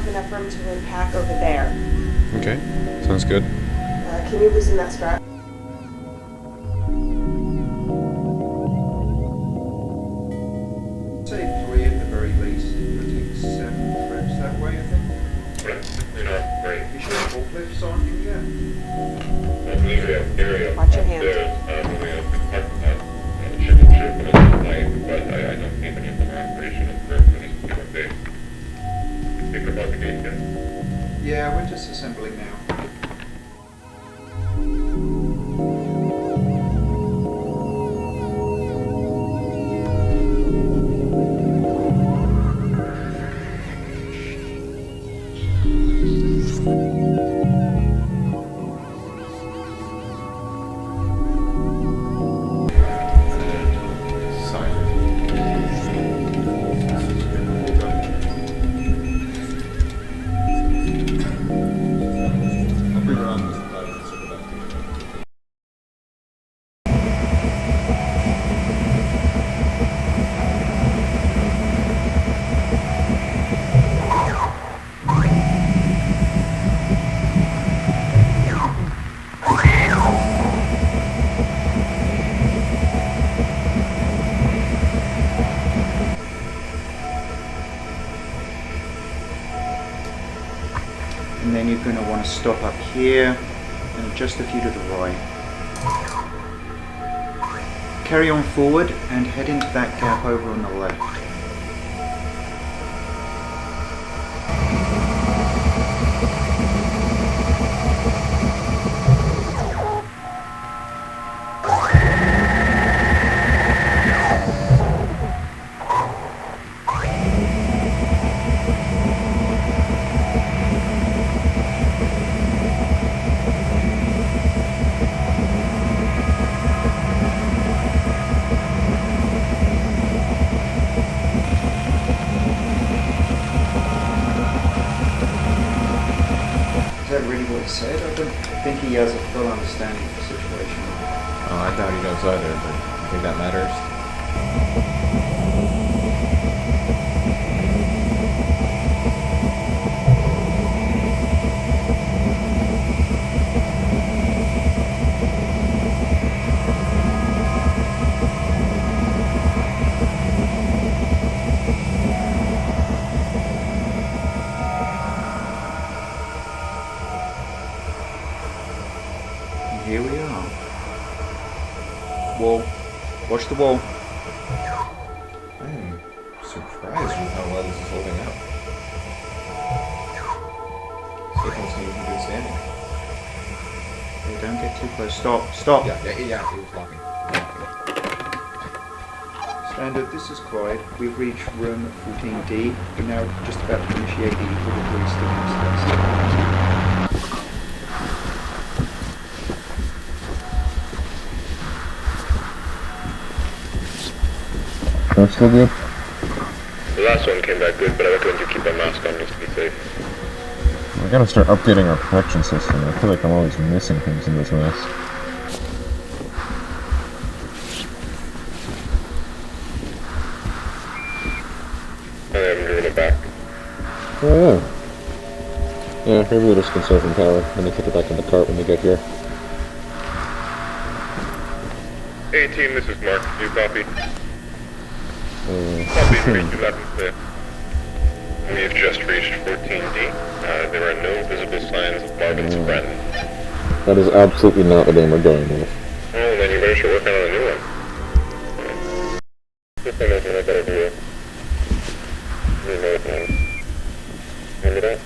Enough room to unpack over there. Okay, sounds good. Can you loosen that strap? Say 3 at the very least. It'll take 7 trips that way, I think. Great. You sure forklifts on from here? Watch your hand. Yeah, we're just assembling now. And then you're going to want to stop up here and adjust a few to the right. Carry on forward and head into that gap over on the left. think he has a full understanding of the situation. Oh, I doubt he does either, but I think that matters. Here we are. Wall. Watch the wall. I am surprised with how well this is holding up. Still don't seem even good standing. Okay, don't get too close. Stop. Stop. Yeah, it was locking. Standard, this is Clyde. We've reached room 14D. We're now just about to initiate the equilibrium stimulus test. That's still good? The last one came back good, but I recommend you keep a mask on just to be safe. We gotta start updating our protection system. I feel like I'm always missing things in this mess. I haven't driven it back. Oh yeah. Yeah, maybe we're just conserving power and then kick it back in the cart when we get here. 18, this is Mark. You copy? Hmm. Copy, reach 11 clear. We've just reached 14D. There are no visible signs of Marvin's friend. That is absolutely not the name we're going with. Oh, then you better start working on a new one. This one isn't a better view. You know it, remember that?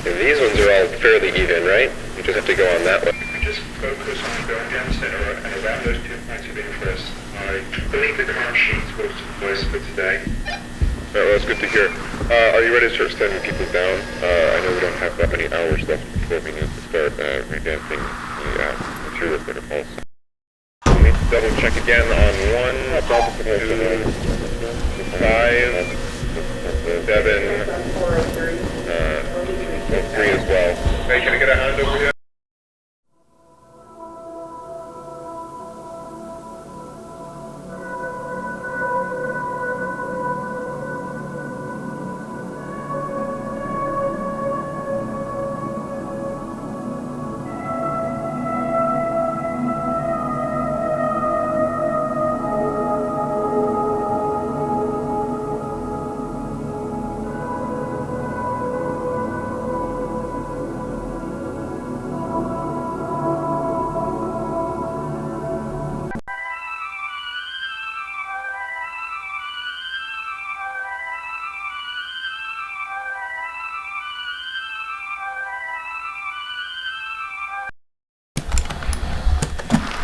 And these ones are all fairly even, right? You just have to go on that one. We just focus on going down the center and around those 2 points of interest. I believe the car sheets was voiced for today. Alright, well, that's good to hear. Are you ready to start sending people down? I know we don't have that many hours left before we need to start revamping the material protocols. We need to double check again on 1, 2, 5, 7, 3 as well. Hey, can I get a hand over here?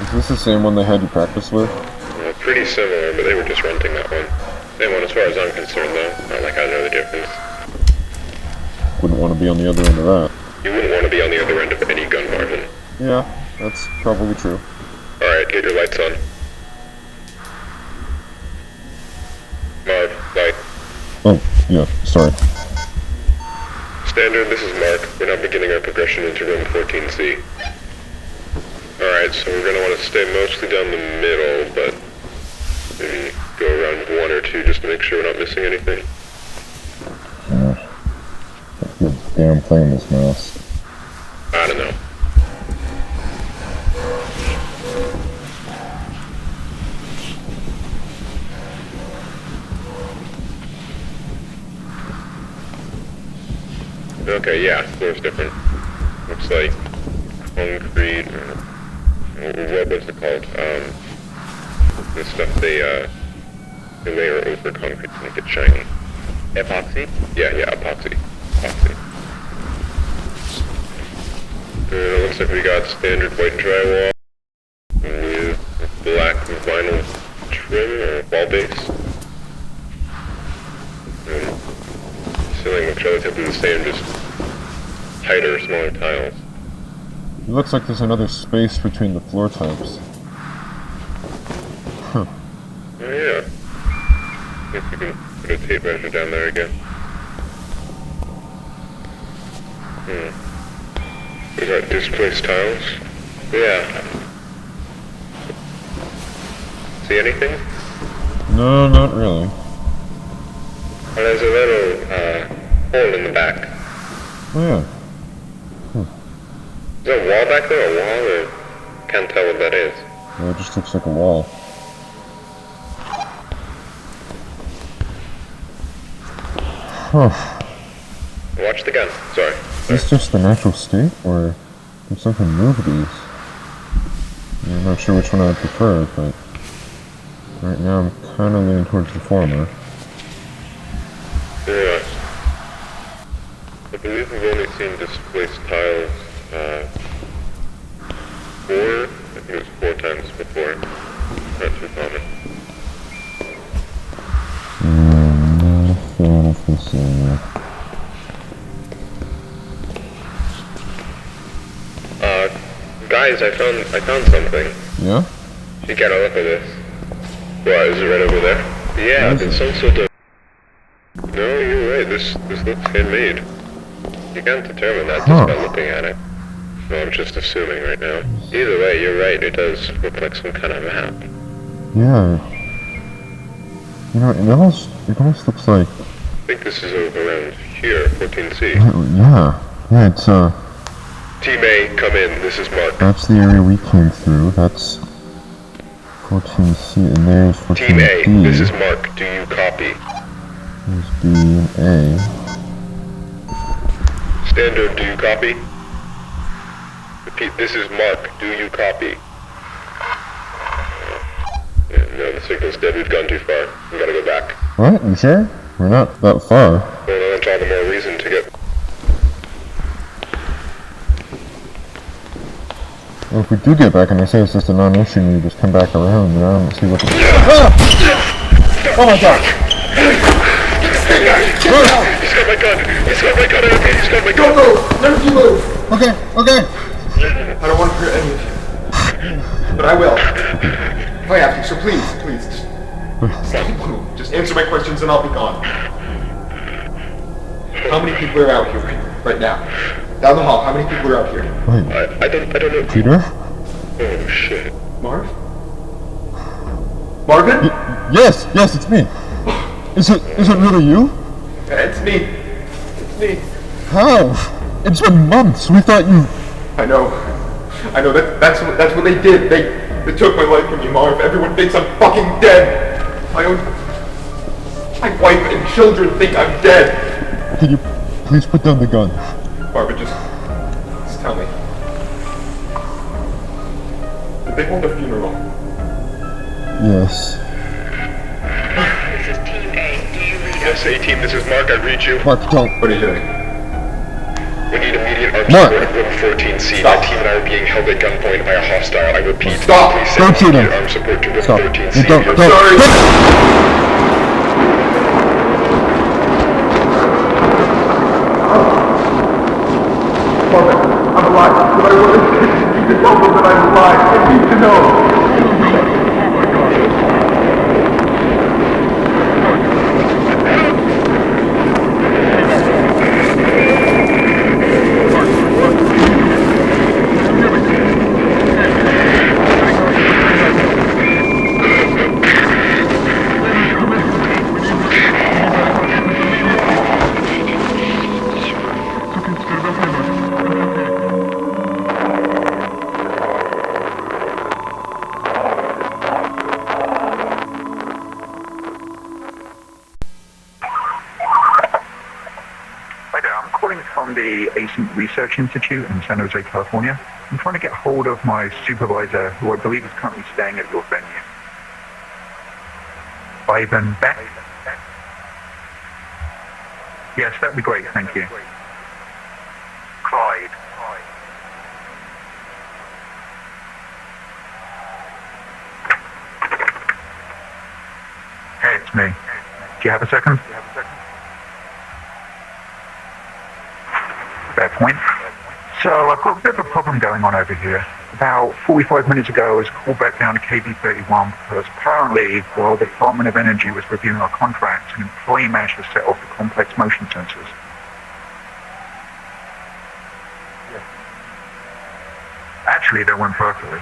Is this the same one they had you practice with? Pretty similar, but they were just renting that one. Same one as far as I'm concerned, though. Not like I know the difference. Wouldn't want to be on the other end of that. You wouldn't want to be on the other end of any gun, Marvin. Yeah, that's probably true. Alright, get your lights on. Marv, light. Oh, yeah, sorry. Standard, this is Mark. We're now beginning our progression into room 14C. Alright, so we're going to want to stay mostly down the middle, but maybe go around 1 or 2 just to make sure we're not missing anything. You're damn playing this mouse. I don't know. Okay, yeah, floor's different. Looks like concrete, or what's it called? The stuff they layer over concrete to make it shiny. Epoxy? Yeah, epoxy. It looks like we got standard white drywall with black vinyl trim or wall base. Ceiling looks relatively the same, just tighter, smaller tiles. It looks like there's another space between the floor types. Huh. Oh yeah. Guess we can put a tape measure down there again. We got displaced tiles. Yeah. See anything? No, not really. Well, there's a little hole in the back. Oh yeah. Is there a wall back there? A wall? Or can't tell what that is. Well, it just looks like a wall. Huh. Watch the gun. Sorry. Is this just the natural state, or did something move these? I'm not sure which one I prefer, but right now I'm kind of leaning towards the former. Yeah. I believe we've only seen displaced tiles 4, I think it was 4 times before. Not too common. Not a fan of this area. Guys, I found something. Yeah? You gotta look at this. What, is it right over there? Yeah, it's some sort of... No, you're right, this looks handmade. You can't determine that just by looking at it. No, I'm just assuming right now. Either way, you're right, it does look like some kind of map. Yeah. You know, it almost looks like... I think this is over around here, 14C. Yeah. Yeah, it's Team A, come in, this is Mark. That's the area we came through. That's 14C, and there's 14D. Team A, this is Mark, do you copy? There's B and A. Standard, do you copy? Repeat, this is Mark, do you copy? Yeah, no, the signal's dead, we've gone too far. We gotta go back. What? You sure? We're not that far. Well, that's all the more reason to get... Well, if we do get back and they say it's just a non-issue, we just come back around and see what... Oh my god! He's got my gun! He's got my gun! He's got my gun! Don't move! Never you move! Okay, okay! I don't want to hurt any of you. But I will. If I have to, so please, just answer my questions and I'll be gone. How many people are out here right now? Down the hall, how many people are out here? Wait. I don't know. Peter? Oh shit. Marv? Marvin? Yes, it's me. Is it really you? It's me. How? It's been months. We thought you... I know. That's what they did. They took my life from me, Marv. Everyone thinks I'm fucking dead. My wife and children think I'm dead. Can you please put down the gun? Barbara, just tell me. Did they hold a funeral? Yes. This is Team A. Do you read us? Yes, A-Team, this is Mark. I read you. Mark, don't. What are you doing? We need immediate armed Mark. support at room 14C. Stop. My team and I are being held at gunpoint by a hostile. I repeat. Stop. Please Don't send shoot him. immediate armed support to room Stop. 13C. Don't. Sorry. I'm alive, but I want to tell them that I'm alive. I need to know. Research Institute in San Jose, California. I'm trying to get hold of my supervisor, who I believe is currently staying at your venue. Ivan Beck? Yes, that'd be great, thank you. Clyde. Hey, it's me. Do you have a second? Fair point. So I've got a bit of a problem going on over here. About 45 minutes ago, I was called back down to KB31 because apparently, while the Department of Energy was reviewing our contract, an employee managed to set off the complex motion sensors. actually, that went perfectly.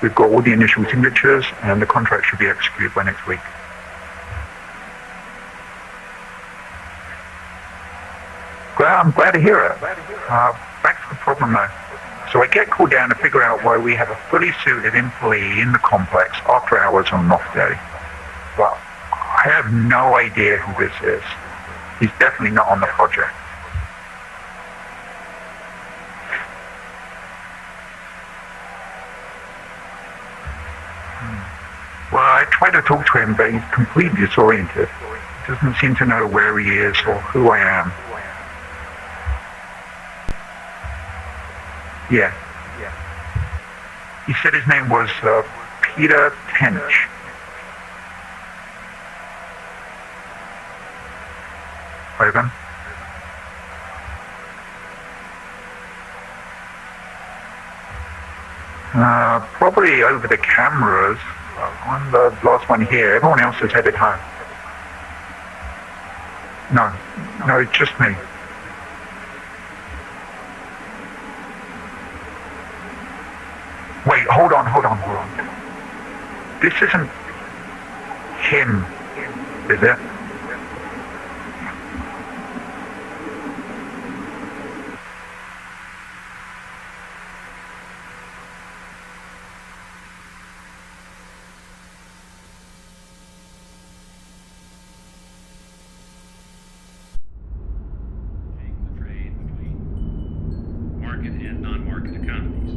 We've got all the initial signatures, and the contract should be executed by next week. I'm glad to hear it. Back to the problem though. So I get called down to figure out why we have a fully suited employee in the complex after hours on an off day. But I have no idea who this is. He's definitely not on the project. Well, I try to talk to him, but he's completely disoriented. He doesn't seem to know where he is or who I am. Yeah. He said his name was Peter Tench. Ivan? Probably over the cameras. I'm the last one here. Everyone else is headed home. No, it's just me. Wait, hold on. This isn't him, is it? And non-market economies.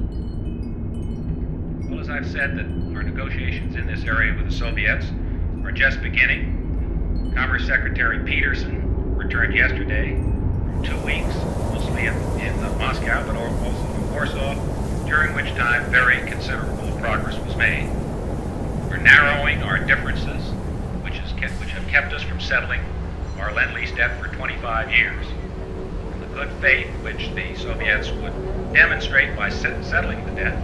Well, as I've said, that our negotiations in this area with the Soviets are just beginning. Commerce Secretary Peterson returned yesterday from 2 weeks, mostly in Moscow, but also from Warsaw, during which time very considerable progress was made. We're narrowing our differences, which have kept us from settling our Lend-Lease debt for 25 years. Good faith which the Soviets would demonstrate by settling the debt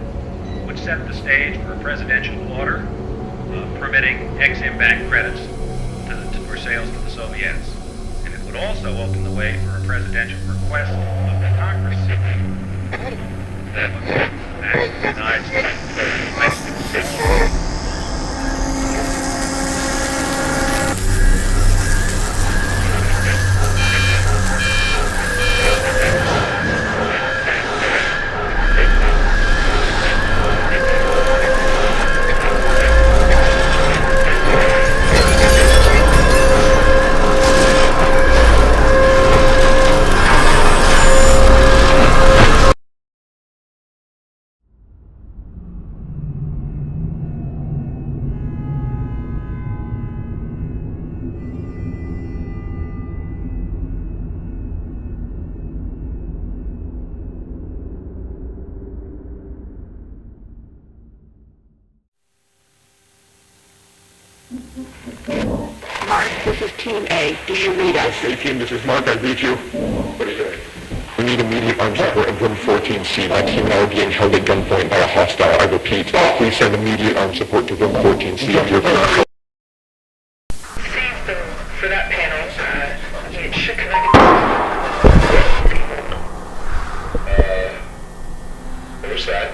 would set the stage for a presidential order permitting Exim Bank credits for sales to the Soviets. And it would also open the way for a presidential request of the Congress that denies This is Team A. Do you read us? Hey team, this is Mark. I read you. What is it? We need immediate armed support in room 14C. My team and I are being held at gunpoint by a hostile. I repeat, please send immediate armed support to room 14C of your crew. For that panel, it should connect. Where's that?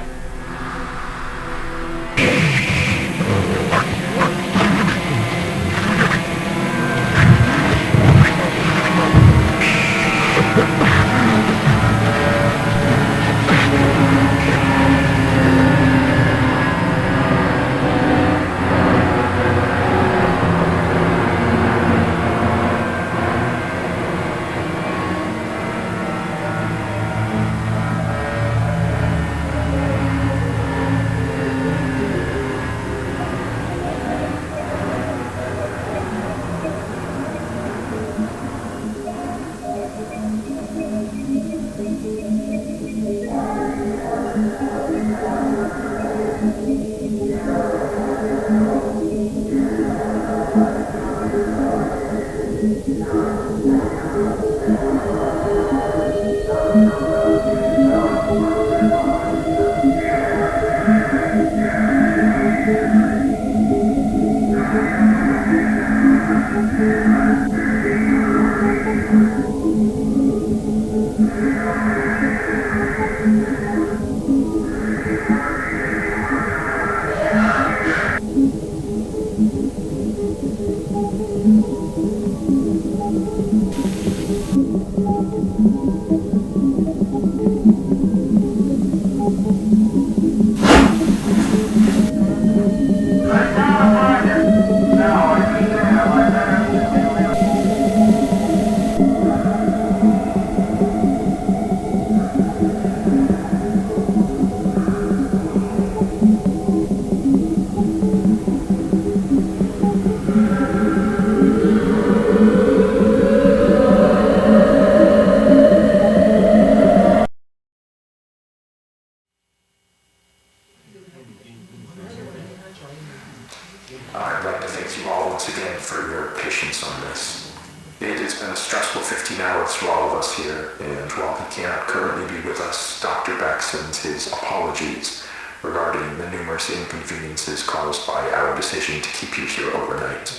I'd like to thank you all once again for your patience on this. It has been a stressful 15 hours for all of us here, and while he cannot currently be with us, Dr. Beck sends his apologies regarding the numerous inconveniences caused by our decision to keep you here overnight.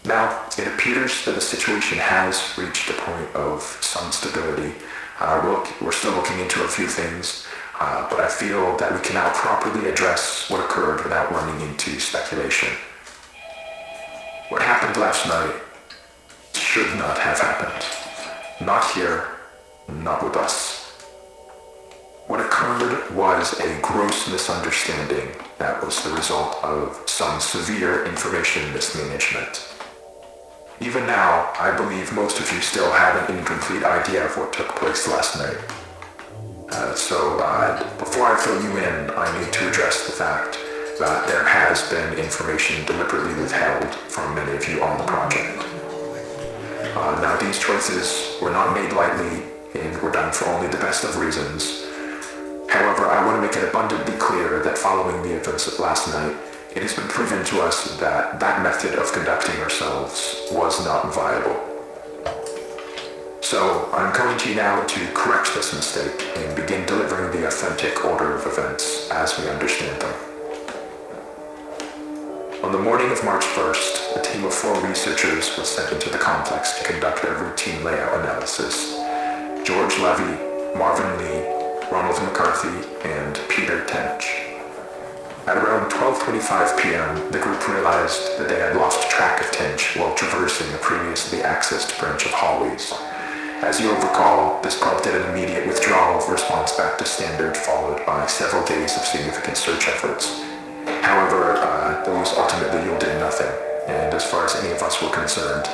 Now, it appears that the situation has reached a point of some stability. We're still looking into a few things, but I feel that we can now properly address what occurred without running into speculation. What happened last night should not have happened. Not here, not with us. What occurred was a gross misunderstanding that was the result of some severe information mismanagement. Even now, I believe most of you still have an incomplete idea of what took place last night. So before I fill you in, I need to address the fact that there has been information deliberately withheld from many of you on the project. Now, these choices were not made lightly and were done for only the best of reasons. However, I want to make it abundantly clear that following the events of last night, it has been proven to us that that method of conducting ourselves was not viable. So, I'm coming to you now to correct this mistake and begin delivering the authentic order of events as we understand them. On the morning of March 1st, a team of 4 researchers was sent into the complex to conduct a routine layout analysis. George Levy, Marvin Lee, Ronald McCarthy, and Peter Tench. At around 12:25 p.m., the group realized that they had lost track of Tench while traversing a previously accessed branch of hallways. As you'll recall, this prompted an immediate withdrawal of response back to standard, followed by several days of significant search efforts. However, those ultimately yielded nothing, and as far as any of us were concerned,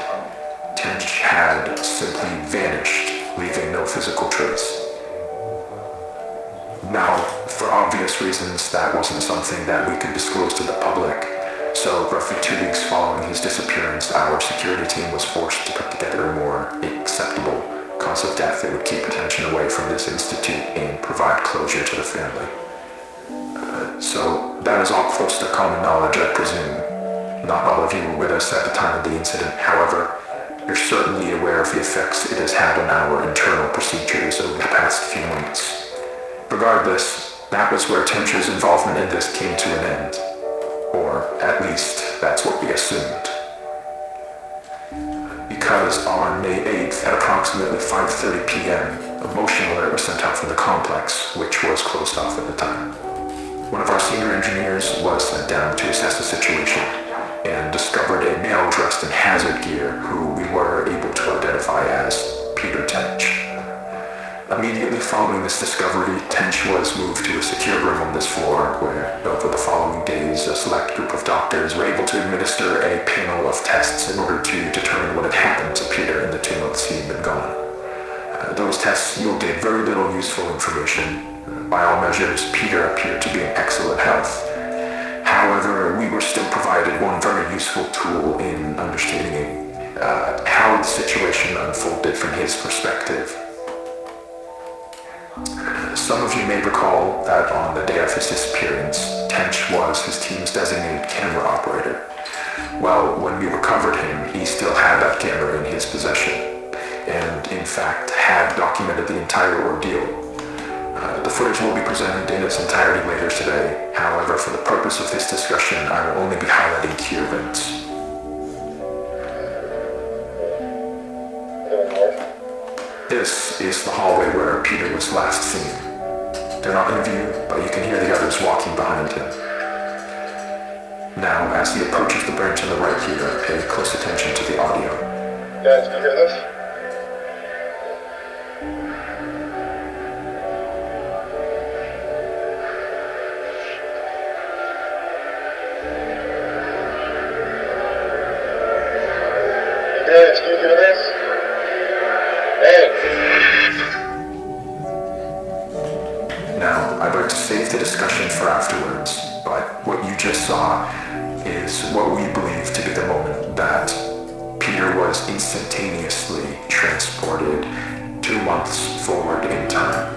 Tench had simply vanished, leaving no physical trace. Now, for obvious reasons, that wasn't something that we could disclose to the public, so roughly 2 weeks following his disappearance, our security team was forced to put together a more acceptable cause of death that would keep attention away from this institute and provide closure to the family. So that is all close to common knowledge, I presume. Not all of you were with us at the time of the incident, however, you're certainly aware of the effects it has had on our internal procedures over the past few months. Regardless, that was where Tench's involvement in this came to an end. Or, at least, that's what we assumed. Because on May 8th, at approximately 5:30 p.m., a motion alert was sent out from the complex, which was closed off at the time. One of our senior engineers was sent down to assess the situation, and discovered a male dressed in hazard gear who we were able to identify as Peter Tench. Immediately following this discovery, Tench was moved to a secure room on this floor where, over the following days, a select group of doctors were able to administer a panel of tests in order to determine what had happened to Peter in the 2 months he had been gone. Those tests yielded very little useful information. By all measures, Peter appeared to be in excellent health. However, we were still provided one very useful tool in understanding how the situation unfolded from his perspective. Some of you may recall that on the day of his disappearance, Tench was his team's designated camera operator. Well, when we recovered him, he still had that camera in his possession, and in fact had documented the entire ordeal. The footage will be presented in its entirety later today. However, for the purpose of this discussion, I will only be highlighting key events. This is the hallway where Peter was last seen. They're not in view, but you can hear the others walking behind him. Now, as he approaches the branch on the right here, pay close attention to the audio. Guys, can you hear this? Guys, can you hear this? Now, I'd like to save the discussion for afterwards, but what you just saw is what we believe to be the moment that Peter was instantaneously transported 2 months forward in time.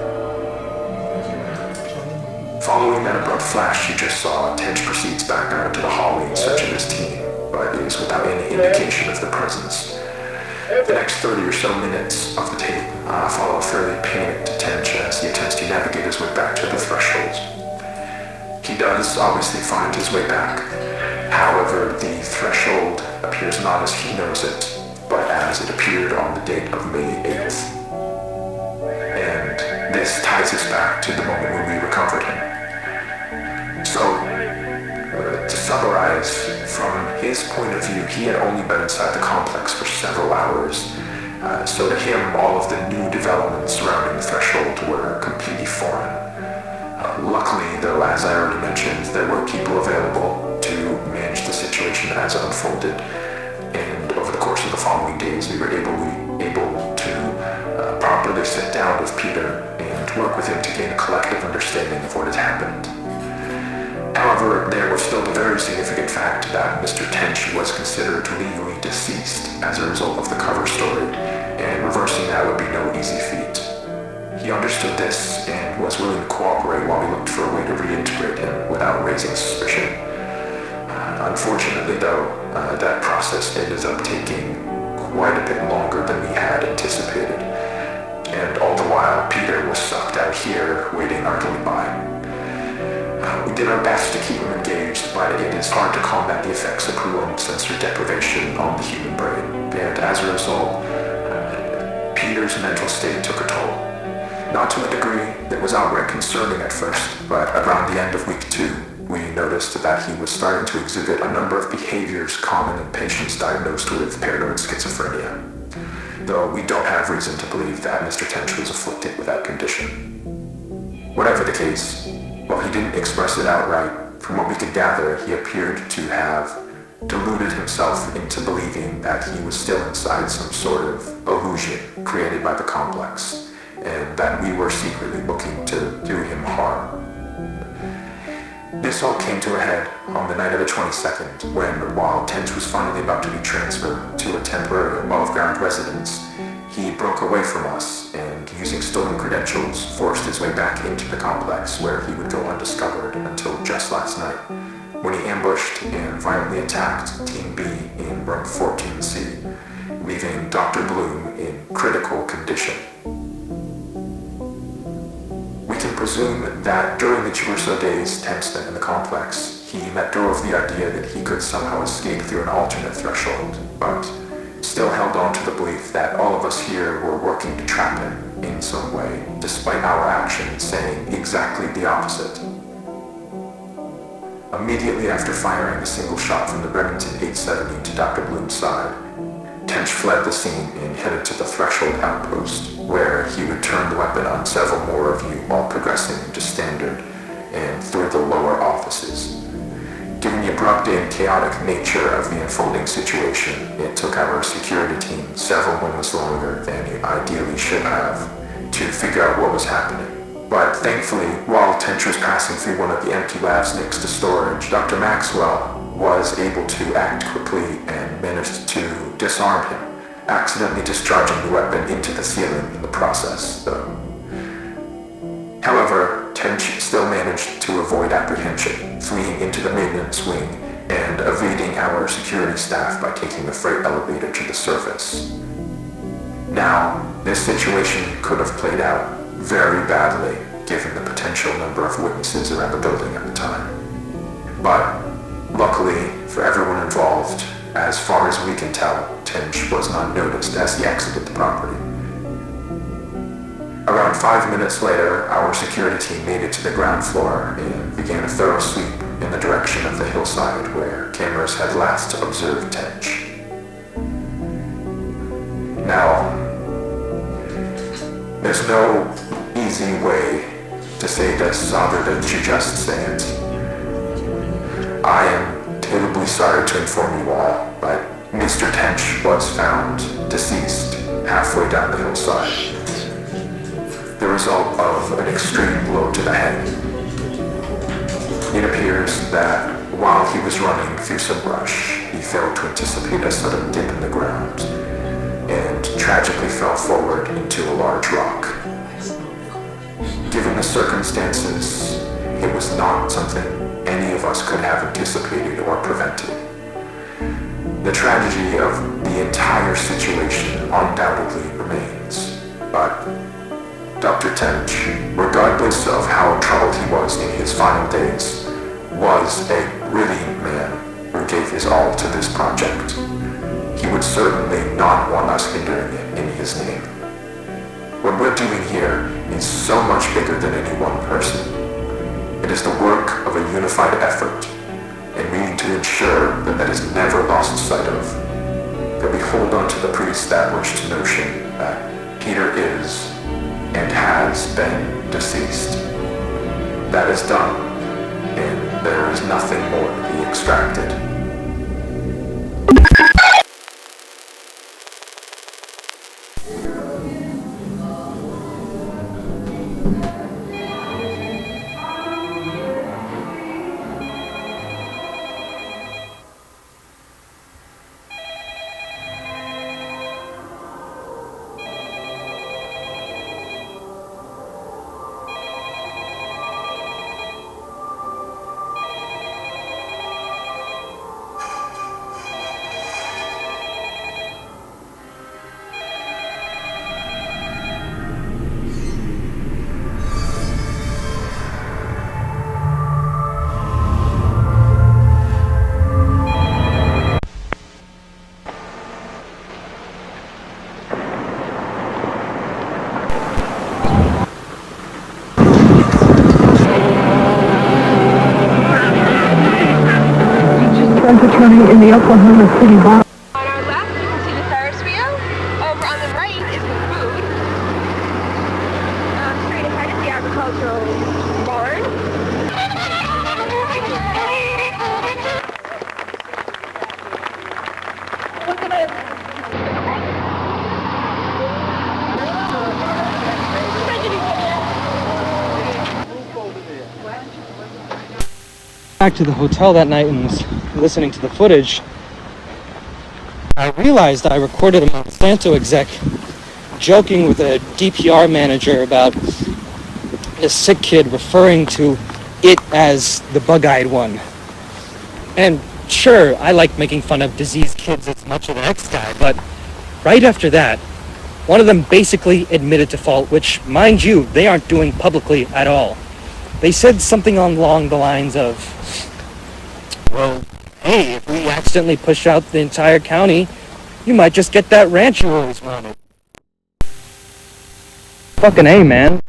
Following that abrupt flash you just saw, Tench proceeds back out into the hallway in search of his team, but is without any indication of their presence. The next 30 or so minutes of the tape follow a fairly panicked Tench as he attempts to navigate his way back to the threshold. He does obviously find his way back. However, the threshold appears not as he knows it, but as it appeared on the date of May 8th. And this ties us back to the moment when we recovered him. So, to summarize, from his point of view, he had only been inside the complex for several hours. So to him, all of the new developments surrounding the threshold were completely foreign. Luckily, though, as I already mentioned, there were people available to manage the situation as it unfolded. And over the course of the following days, we were able to properly sit down with Peter and work with him to gain a collective understanding of what had happened. However, there was still the very significant fact that Mr. Tench was considered legally deceased as a result of the cover story, and reversing that would be no easy feat. He understood this and was willing to cooperate while we looked for a way to reintegrate him without raising suspicion. Unfortunately, though, that process ended up taking quite a bit longer than we had anticipated, and all the while Peter was sucked out here waiting idly by. We did our best to keep him engaged, but it is hard to combat the effects of prolonged sensory deprivation on the human brain, and as a result, Peter's mental state took a toll. Not to a degree that was outright concerning at first, but around the end of week 2, we noticed that he was starting to exhibit a number of behaviors common in patients diagnosed with paranoid schizophrenia, though we don't have reason to believe that Mr. Tench was afflicted with that condition. Whatever the case, while he didn't express it outright, from what we could gather, he appeared to have deluded himself into believing that he was still inside some sort of illusion created by the complex, and that we were secretly looking to do him harm. This all came to a head on the night of the 22nd, when, while Tench was finally about to be transferred to a temporary above-ground residence, he broke away from us and, using stolen credentials, forced his way back into the complex where he would go undiscovered until just last night, when he ambushed and violently attacked Team B in room 14C, leaving Dr. Bloom in critical condition. We can presume that during the 2 or so days Tench spent in the complex, he let go of the idea that he could somehow escape through an alternate threshold, but still held on to the belief that all of us here were working to trap him in some way, despite our actions saying exactly the opposite. Immediately after firing a single shot from the Remington 870 to Dr. Bloom's side, Tench fled the scene and headed to the threshold outpost, where he would turn the weapon on several more of you while progressing into standard and through the lower offices. Given the abrupt and chaotic nature of the unfolding situation, it took our security team several moments longer than it ideally should have to figure out what was happening. But thankfully, while Tench was passing through one of the empty labs next to storage, Dr. Maxwell was able to act quickly and managed to disarm him, accidentally discharging the weapon into the ceiling in the process, though. However, Tench still managed to avoid apprehension, fleeing into the maintenance wing and evading our security staff by taking the freight elevator to the surface. Now, this situation could have played out very badly given the potential number of witnesses around the building at the time. But luckily for everyone involved, as far as we can tell, Tench was not noticed as he exited the property. Around 5 minutes later, our security team made it to the ground floor and began a thorough sweep in the direction of the hillside where cameras had last observed Tench. Now, there's no easy way to say this other than to just say it. I am terribly sorry to inform you all, but Mr. Tench was found deceased halfway down the hillside, the result of an extreme blow to the head. It appears that while he was running through some brush, he failed to anticipate a sudden dip in the ground and tragically fell forward into a large rock. Given the circumstances, it was not something any of us could have anticipated or prevented. The tragedy of the entire situation undoubtedly remains, but Dr. Tench, regardless of how troubled he was in his final days, was a brilliant man who gave his all to this project. He would certainly not want us hindering it in his name. What we're doing here is so much bigger than any one person. It is the work of a unified effort, and we need to ensure that that is never lost sight of. That we hold on to the pre-established notion that Peter is and has been deceased. That is done, and there is nothing more to be extracted. Attorney in the Oklahoma City bar. On our left, you can see the Ferris wheel. Over on the right is the food. Straight ahead is the agricultural barn. Look at it. Back to the hotel that night and was listening to the footage, I realized I recorded a Monsanto exec joking with a DPR manager about a sick kid referring to it as the bug-eyed one. And sure, I like making fun of diseased kids as much as the next guy, but right after that, one of them basically admitted to fault, which, mind you, they aren't doing publicly at all. They said something along the lines of, well, hey, if we accidentally push out the entire county, you might just get that ranch you always wanted. Fucking A, man.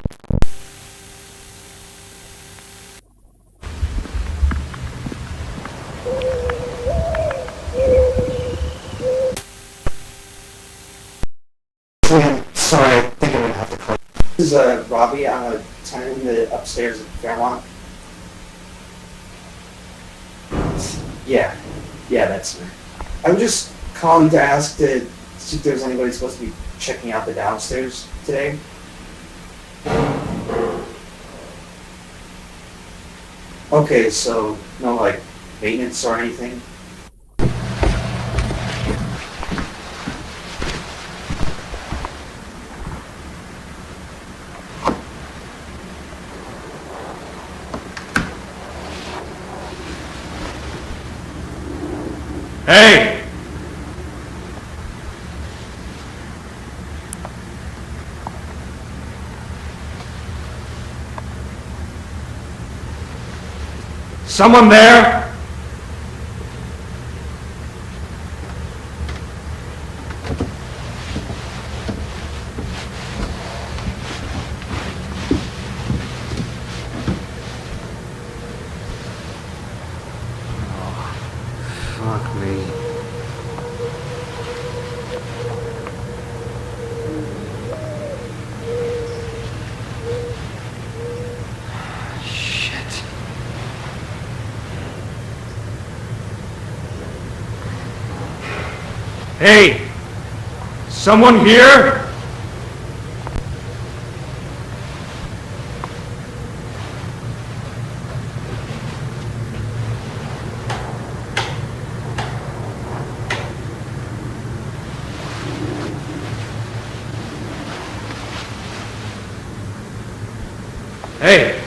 Sorry, I think I'm gonna have to call. This is Robbie. I'm a tenant in the upstairs at Fairmont. Yeah, that's me. I was just calling to ask to see if there's anybody supposed to be checking out the downstairs today. Okay, so no like maintenance or anything? Hey! Someone there? Fuck me. Shit. Hey! Someone here? Hey!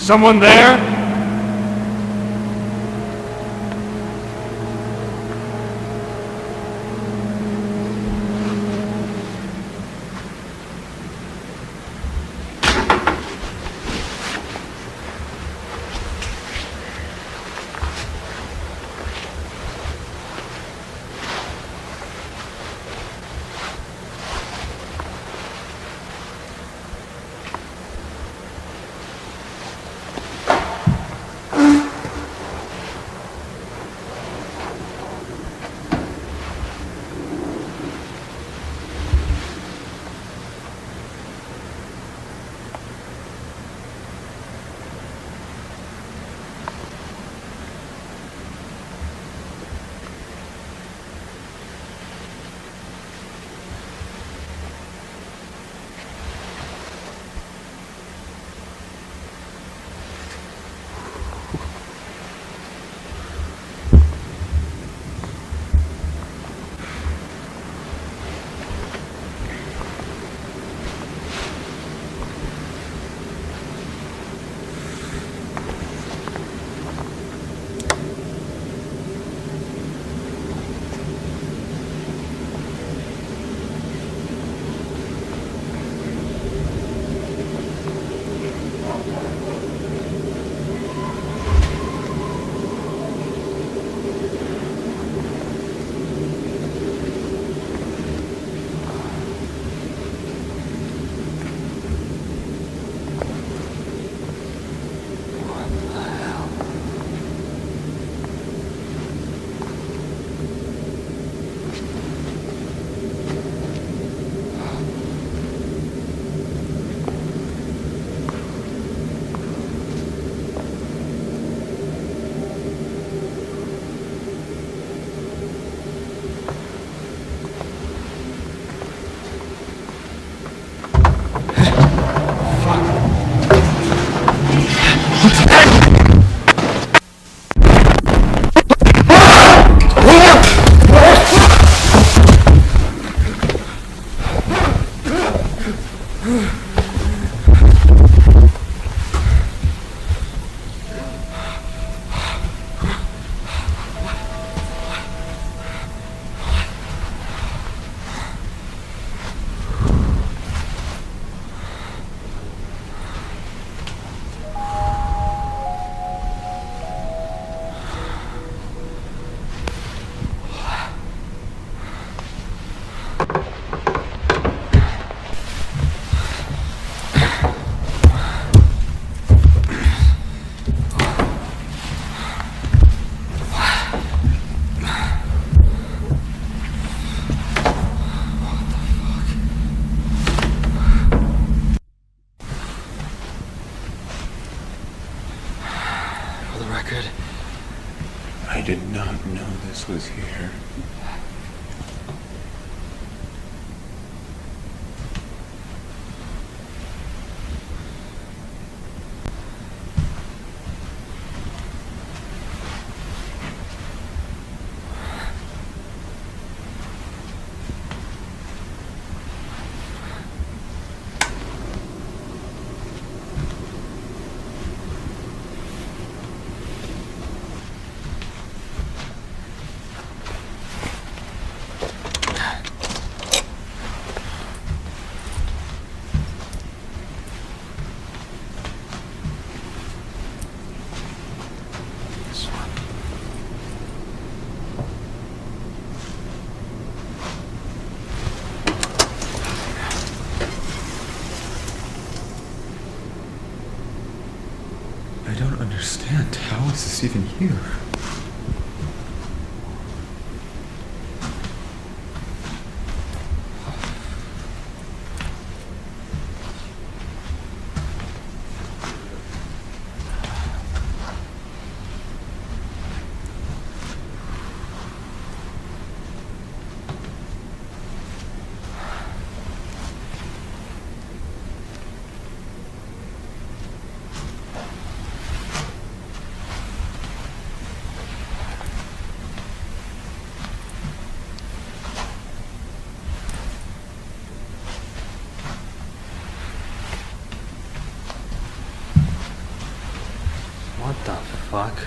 someone there? I did not know this was here. I don't understand. How is this even here? What the fuck?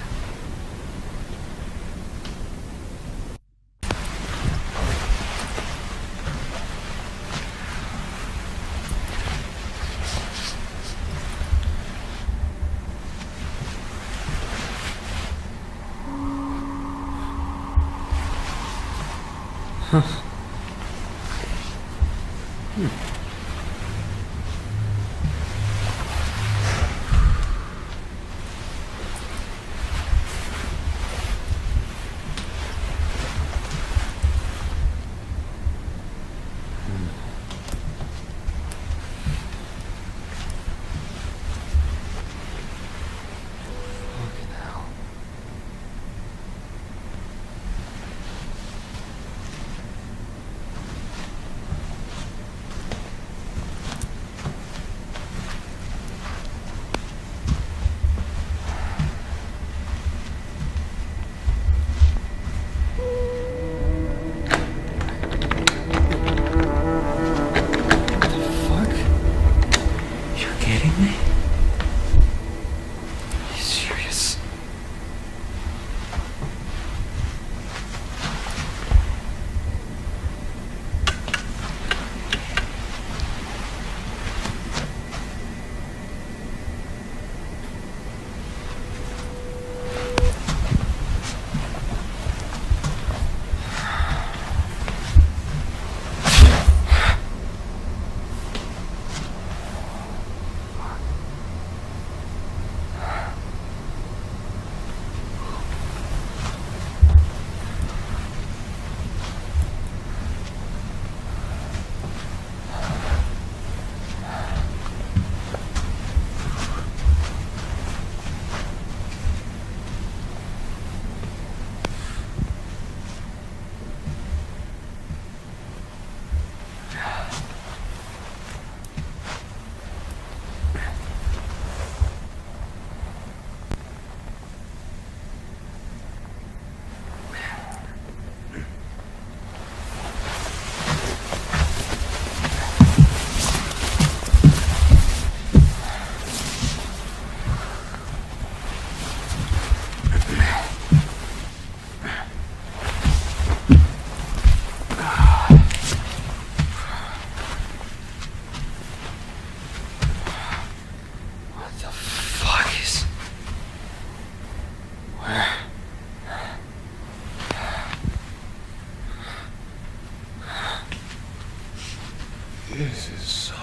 This is so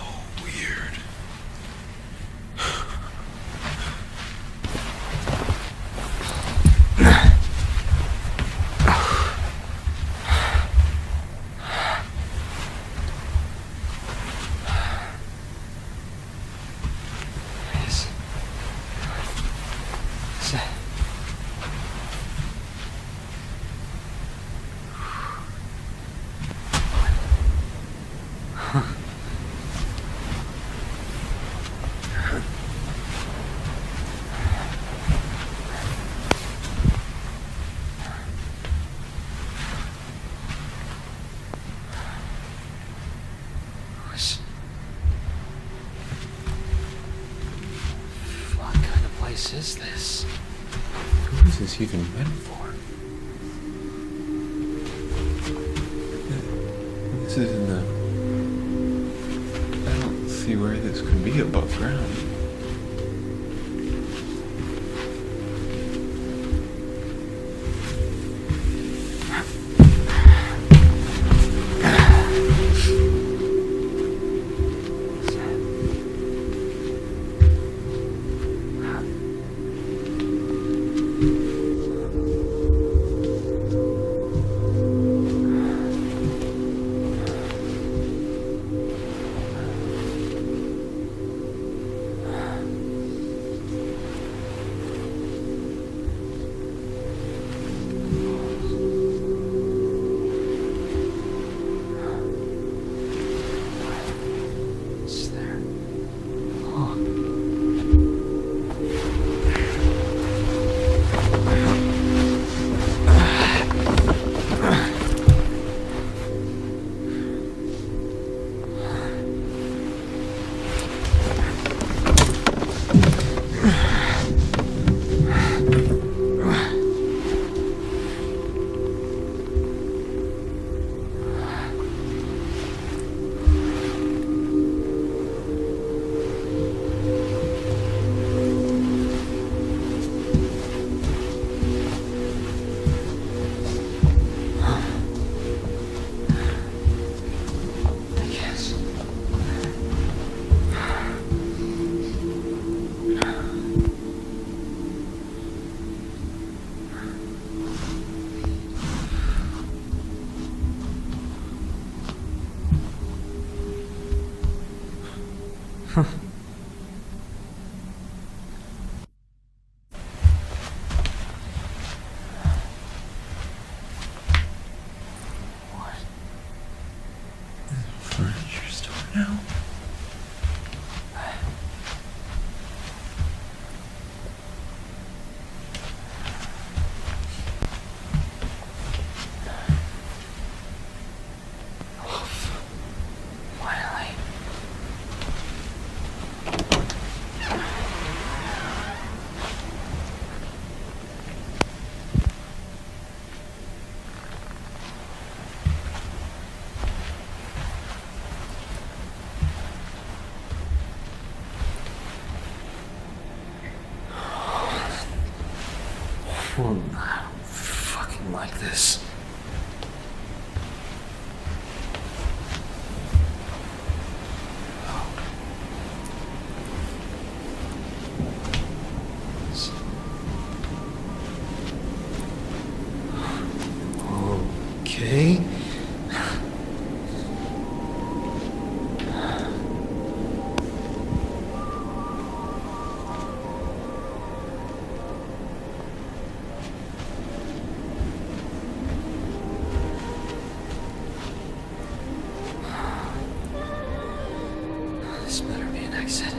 weird. What is this? Who is this even meant for? This is in the... I don't see where this could be above ground. don't fucking like this. Okay. This better be an exit.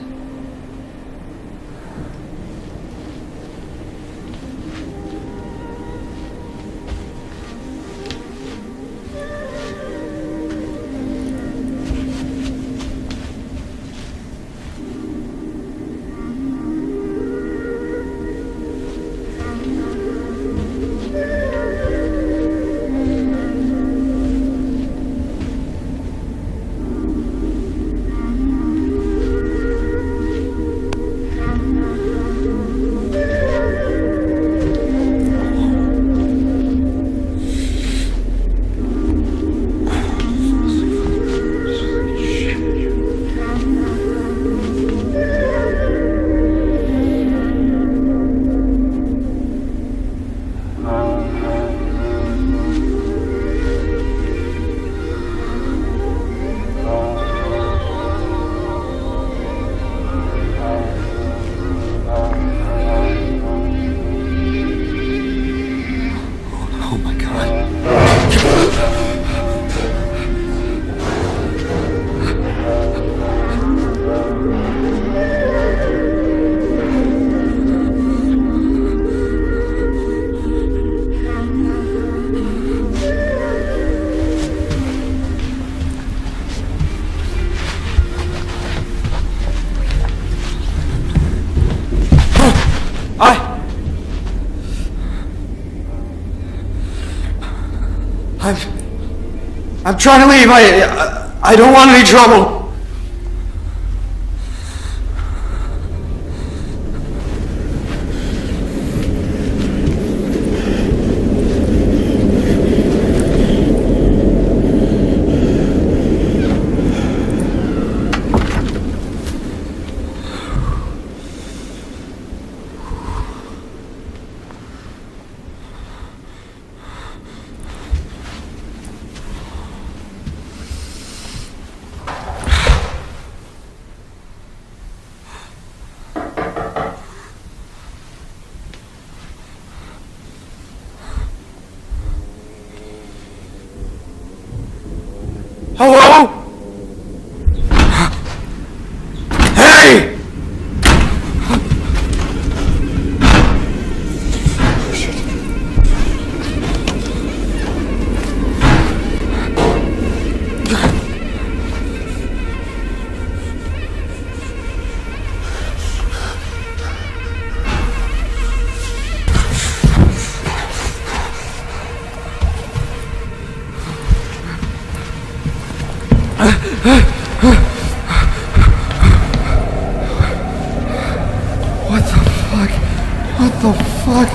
I'm trying to leave. I don't want any trouble. Hello? Hey! What the fuck? What the fuck?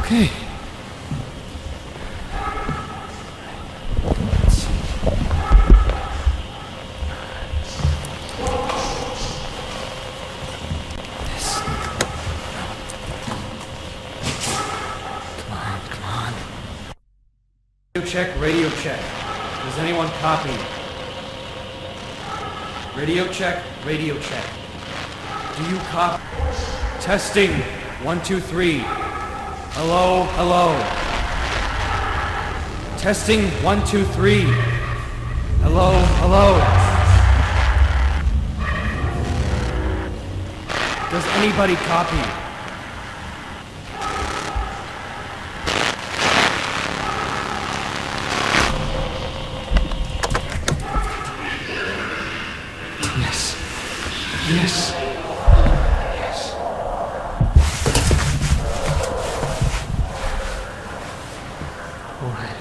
Okay. Radio check. Does anyone copy? Radio check, radio check. Do you copy? Testing. 1, 2, 3. Hello, hello. Testing. 1, 2, 3. Hello, hello. Does anybody copy? Yes. Yes. All right.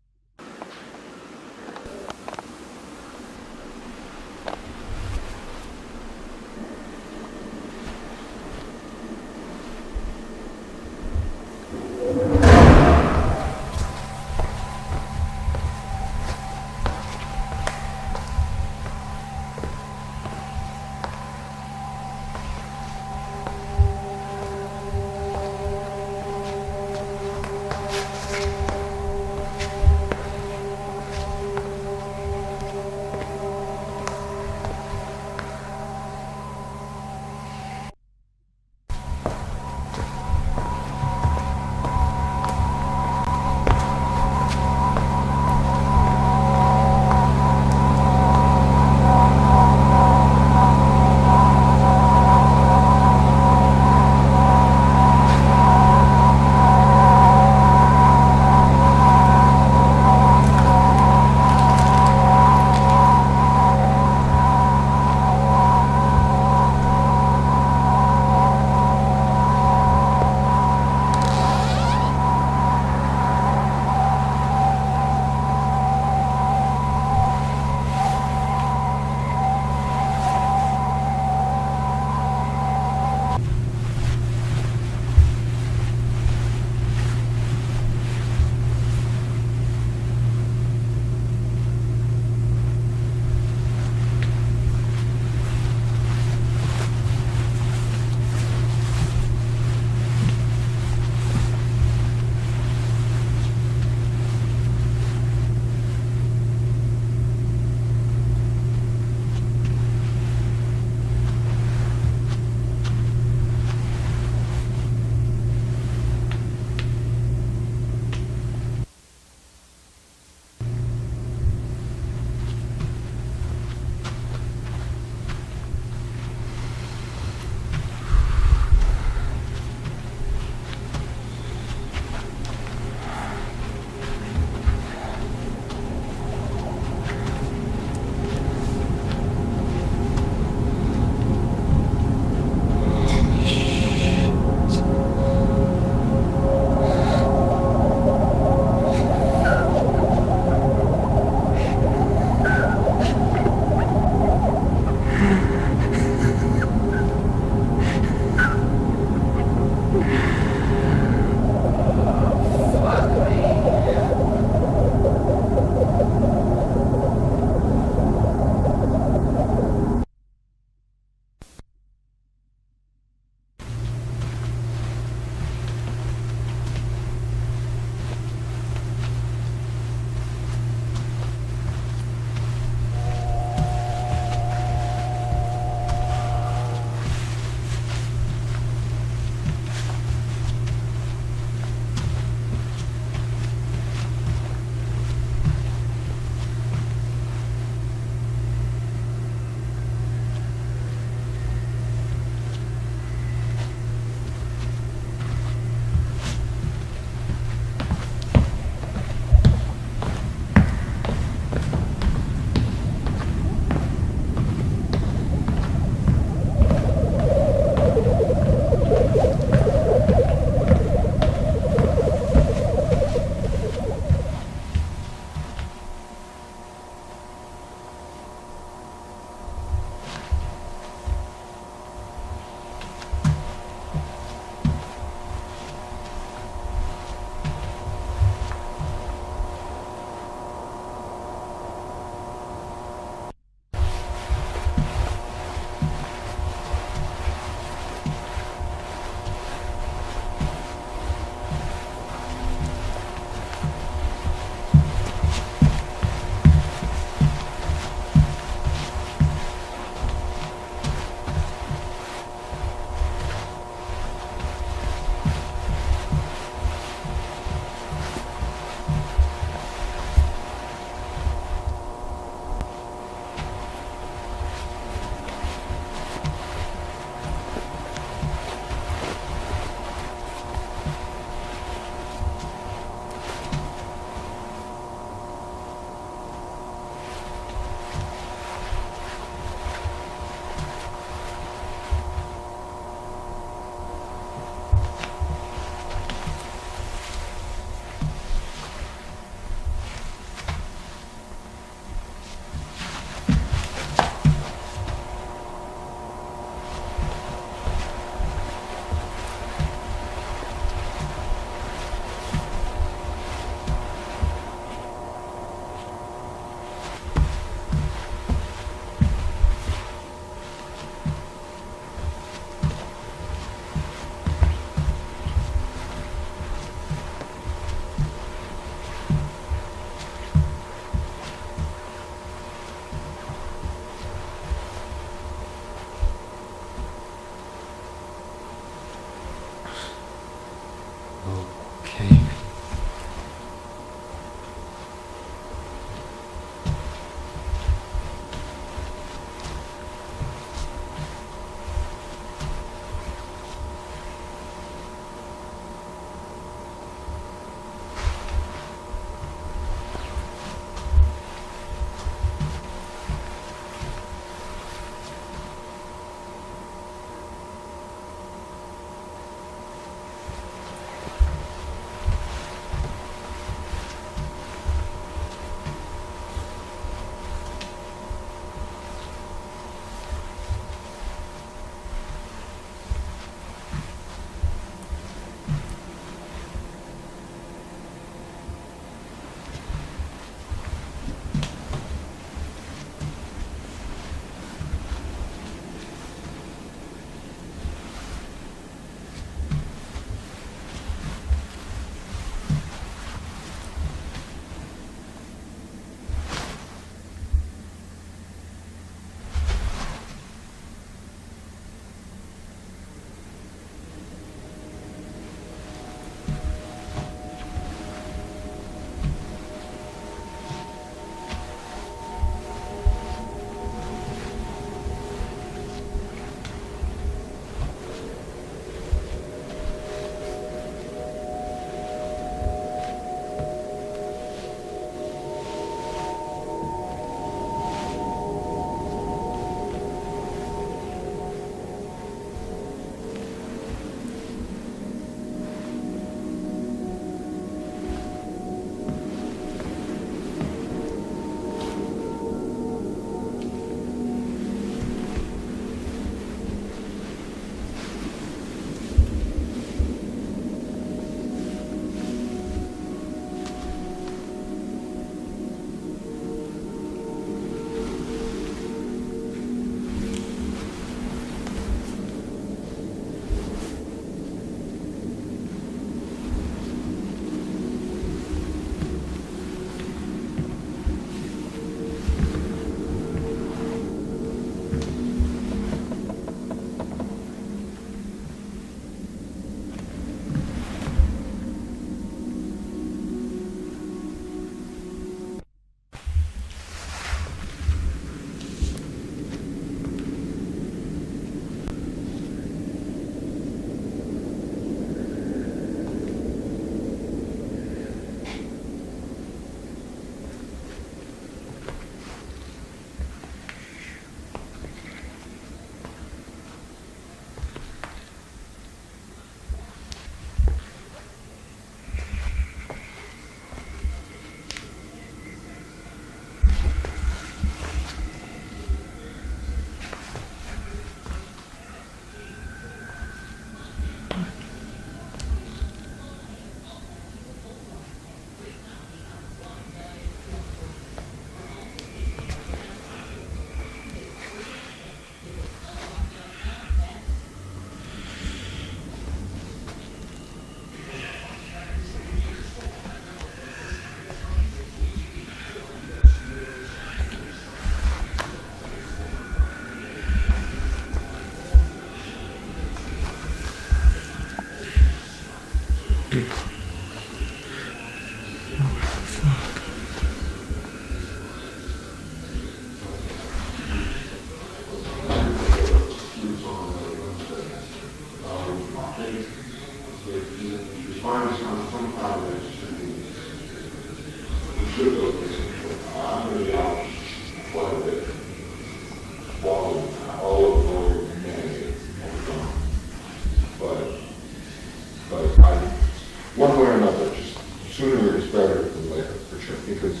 One way or another, just sooner is better than later, for sure, because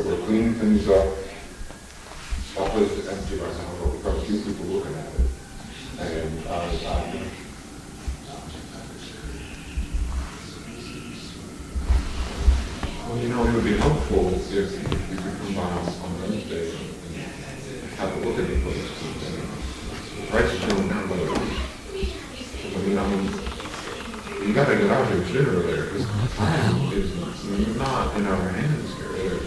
we're cleaning things up. That place is empty right now, but we've got a few people looking at it. And well, you know, it would be helpful if you could come by on Wednesday and have a look at the place. The price is going down by the week. I mean, you gotta get out here sooner or later, because the plan is not in our hands here.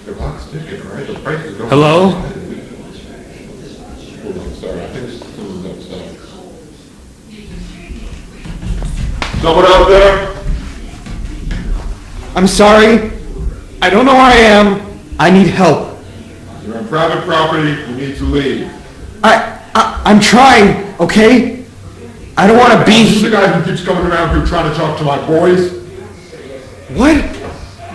The clock's ticking, right? The price is going. Hello? Hold on, sorry, I think someone's upstairs. Someone out there? I'm sorry. I don't know where I am. I need help. You're on private property, you need to leave. I'm trying, okay? I don't want to be... This is the guy who keeps coming around here trying to talk to my boys? What?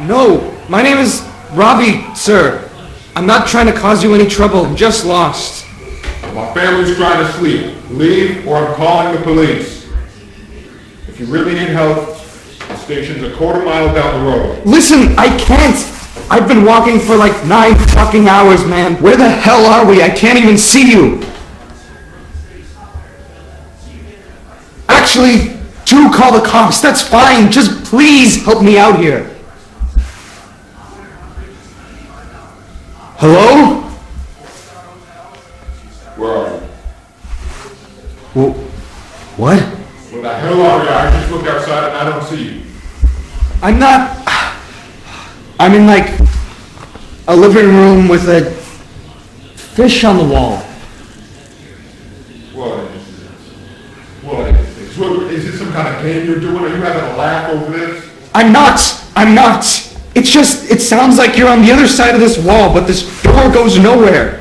No, my name is Robbie, sir. I'm not trying to cause you any trouble. I'm just lost. My family's trying to sleep. Leave or I'm calling the police. If you really need help, the station's a quarter mile down the road. Listen, I can't. I've been walking for like 9 fucking hours, man. Where the hell are we? I can't even see you. Actually, do call the cops. That's fine. Just please help me out here. Hello? Where are you? Well, what? Where the hell are you? I just looked outside and I don't see you. I'm not... I'm in like a living room with a fish on the wall. What? Is it some kind of game you're doing? Are you having a laugh over this? I'm not. It's just, it sounds like you're on the other side of this wall, but this door goes nowhere.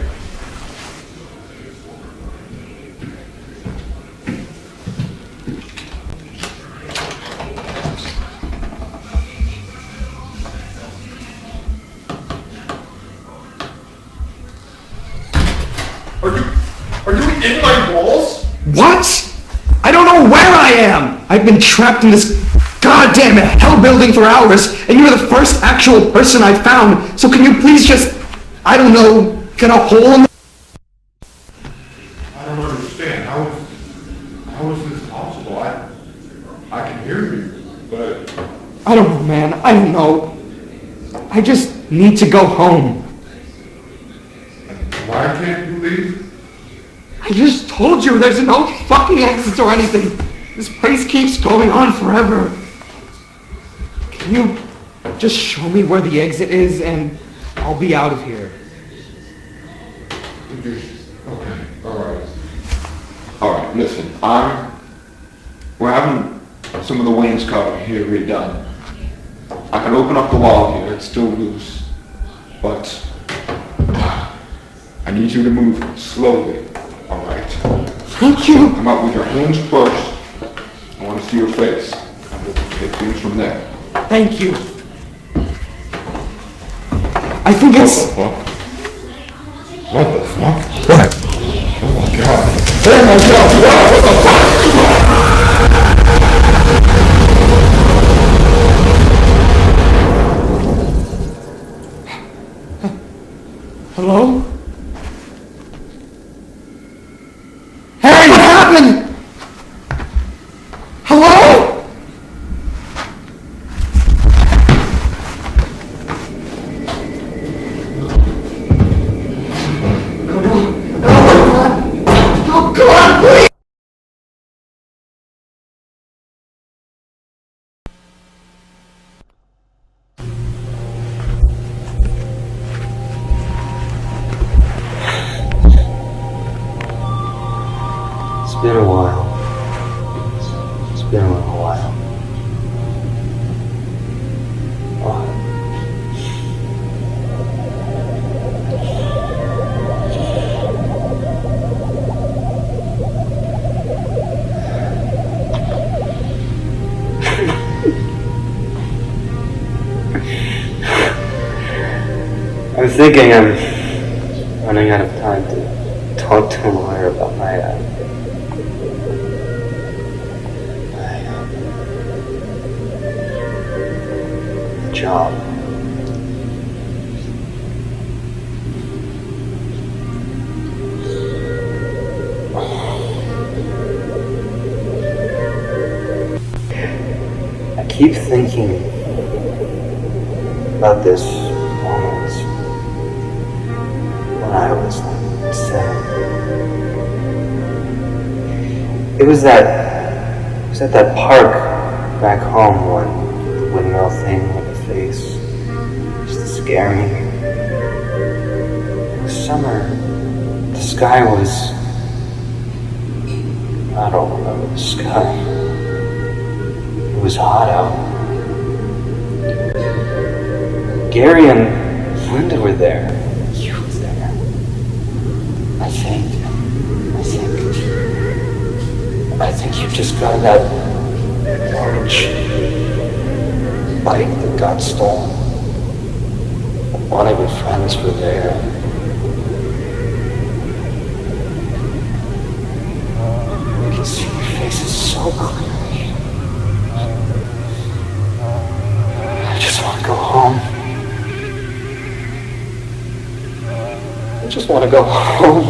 Are you in my walls? What? I don't know where I am. I've been trapped in this goddamn hell building for hours, and you're the first actual person I found. So can you please just, I don't know, get a hole in the... I don't understand. How is this possible? I can hear you, but... I don't know, man. I don't know. I just need to go home. Why can't you leave? I just told you there's no fucking exits or anything. This place keeps going on forever. Can you just show me where the exit is and I'll be out of here? Okay, alright, listen, we're having some of the wainscoting here redone. I can open up the wall here, it's still loose, but I need you to move slowly. Alright. Thank you. Come out with your hands first. I want to see your face. And we'll take things from there. Thank you. I think it's... What the fuck? What? Oh my god. Oh my god. What the fuck? Hello? Harry, what happened? Hello? Oh, God, please! It's been a while. been a little while. I'm thinking I'm running out of time to talk to a lawyer about my job. I keep thinking about this moment when I was like 7. It was at that park back home when the windmill thing with the face used to scare me. It was summer. The sky was... I don't remember the sky. It was hot out. Gary and Linda were there. You were there. I think you just got that orange bike that got stolen. One of your friends were there. You can see your faces so clearly. I just want to go home. I just want to go home.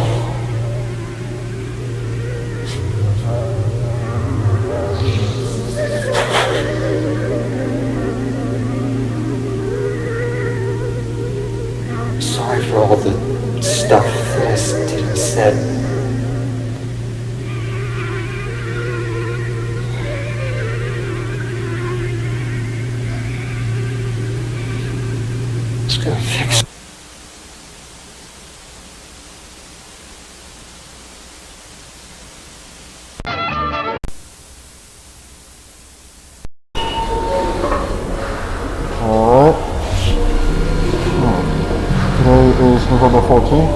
Sorry for all the stuff that I did and said. I'm just gonna fix it. November 14th.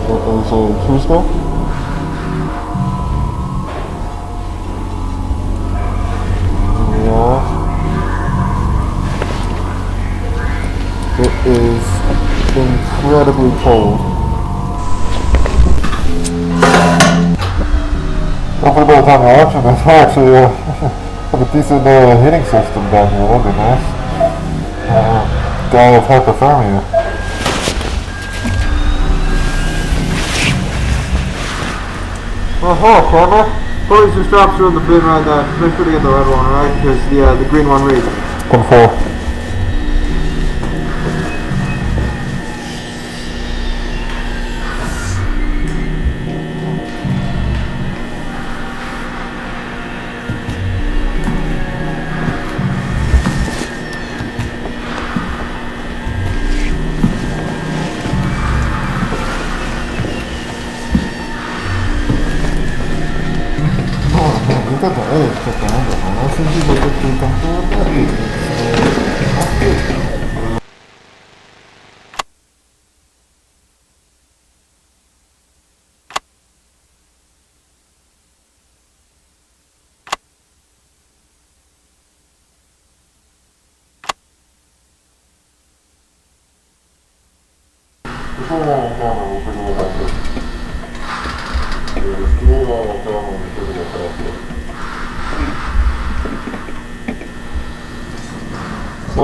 It is a Tuesday. Yeah. It is incredibly cold. Hopefully by the time you're watching this, we'll actually have a decent heating system down here. That'd be nice. Die of hypothermia. Oh, camera. Always just drops through in the bin right there. Make sure to get the red one, right? Because the green one reads. 10-4.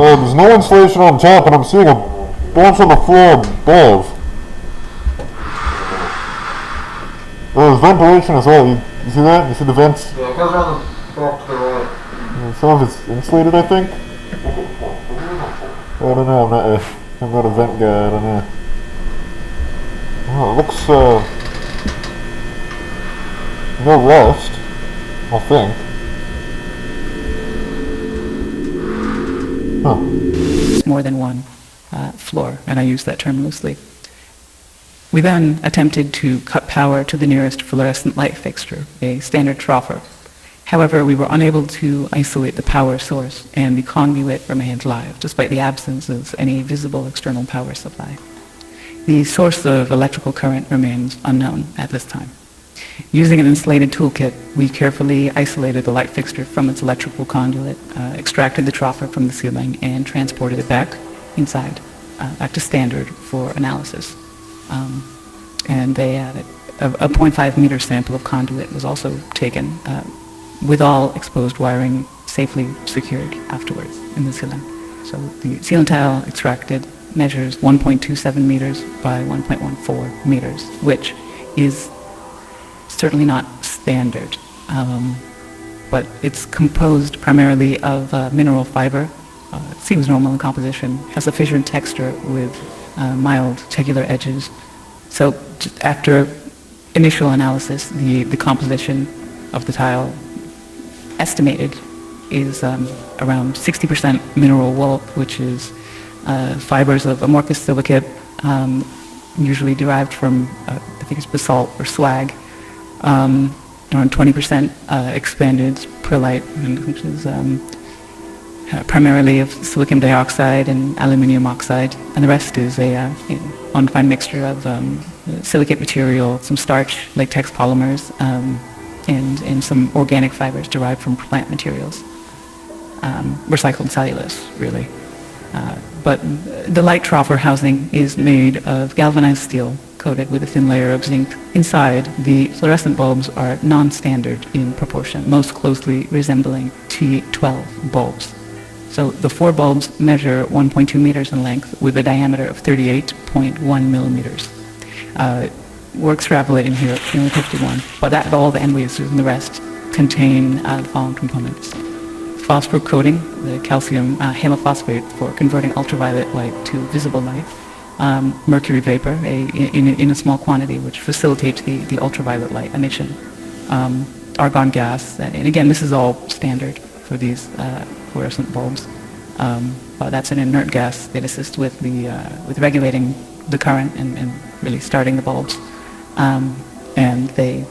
There's no insulation on top, and I'm seeing a bunch on the floor above. There's ventilation as well. You see that? You see the vents? Yeah, it goes around the back to the right. Some of it's insulated, I think. I don't know. I'm not a vent guy. I don't know. Oh, it looks no rust, I think. Huh. It's more than one floor, and I use that term loosely. We then attempted to cut power to the nearest fluorescent light fixture, a standard troffer, However, we were unable to isolate the power source, and the conduit remained live, despite the absence of any visible external power supply. The source of electrical current remains unknown at this time. Using an insulated toolkit, we carefully isolated the light fixture from its electrical conduit, extracted the troffer from the ceiling, and transported it back inside, back to standard for analysis. And they added a 0.5 meter sample of conduit was also taken, with all exposed wiring safely secured afterwards in the ceiling. So the ceiling tile extracted measures 1.27 meters by 1.14 meters, which is certainly not standard, but it's composed primarily of mineral fiber. It seems normal in composition, has a fissured texture with mild tegular edges. So just after initial analysis, the composition of the tile estimated is around 60% mineral wallp, which is fibers of amorphous silicate, usually derived from, I think it's basalt or slag, around 20% expanded perlite, which is primarily of silicon dioxide and aluminium oxide, and the rest is a undefined mixture of silicate material, some starch, latex polymers, and some organic fibers derived from plant materials, recycled cellulose, really. But the light troffer housing is made of galvanized steel coated with a thin layer of zinc. Inside, the fluorescent bulbs are non-standard in proportion, most closely resembling T12 bulbs. So the 4 bulbs measure 1.2 meters in length with a diameter of 38.1 millimeters. We're extrapolating here at 51, but all the end waves and the rest contain the following components. Phosphor coating, the calcium halophosphate for converting ultraviolet light to visible light. Mercury vapor in a small quantity, which facilitates the ultraviolet light emission. Argon gas, and again, this is all standard for these fluorescent bulbs. But that's an inert gas that assists with regulating the current and really starting the bulbs. And they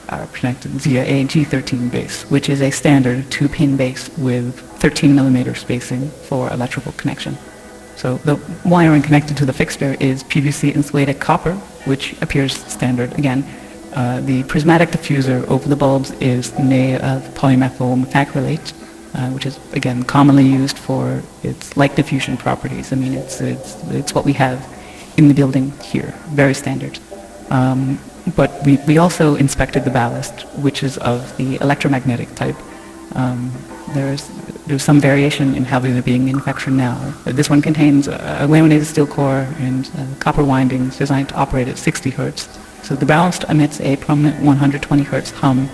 are connected via a G13 base, which is a standard 2-pin base with 13 millimeter spacing for electrical connection. So the wiring connected to the fixture is PVC insulated copper, which appears standard again. The prismatic diffuser over the bulbs is made of polymethyl methacrylate, which is again commonly used for its light diffusion properties. I mean, it's what we have in the building here, very standard. But we also inspected the ballast, which is of the electromagnetic type. There's some variation in how they're being manufactured now. This one contains a laminated steel core and copper windings designed to operate at 60 hertz. So the ballast emits a prominent 120 hertz hum.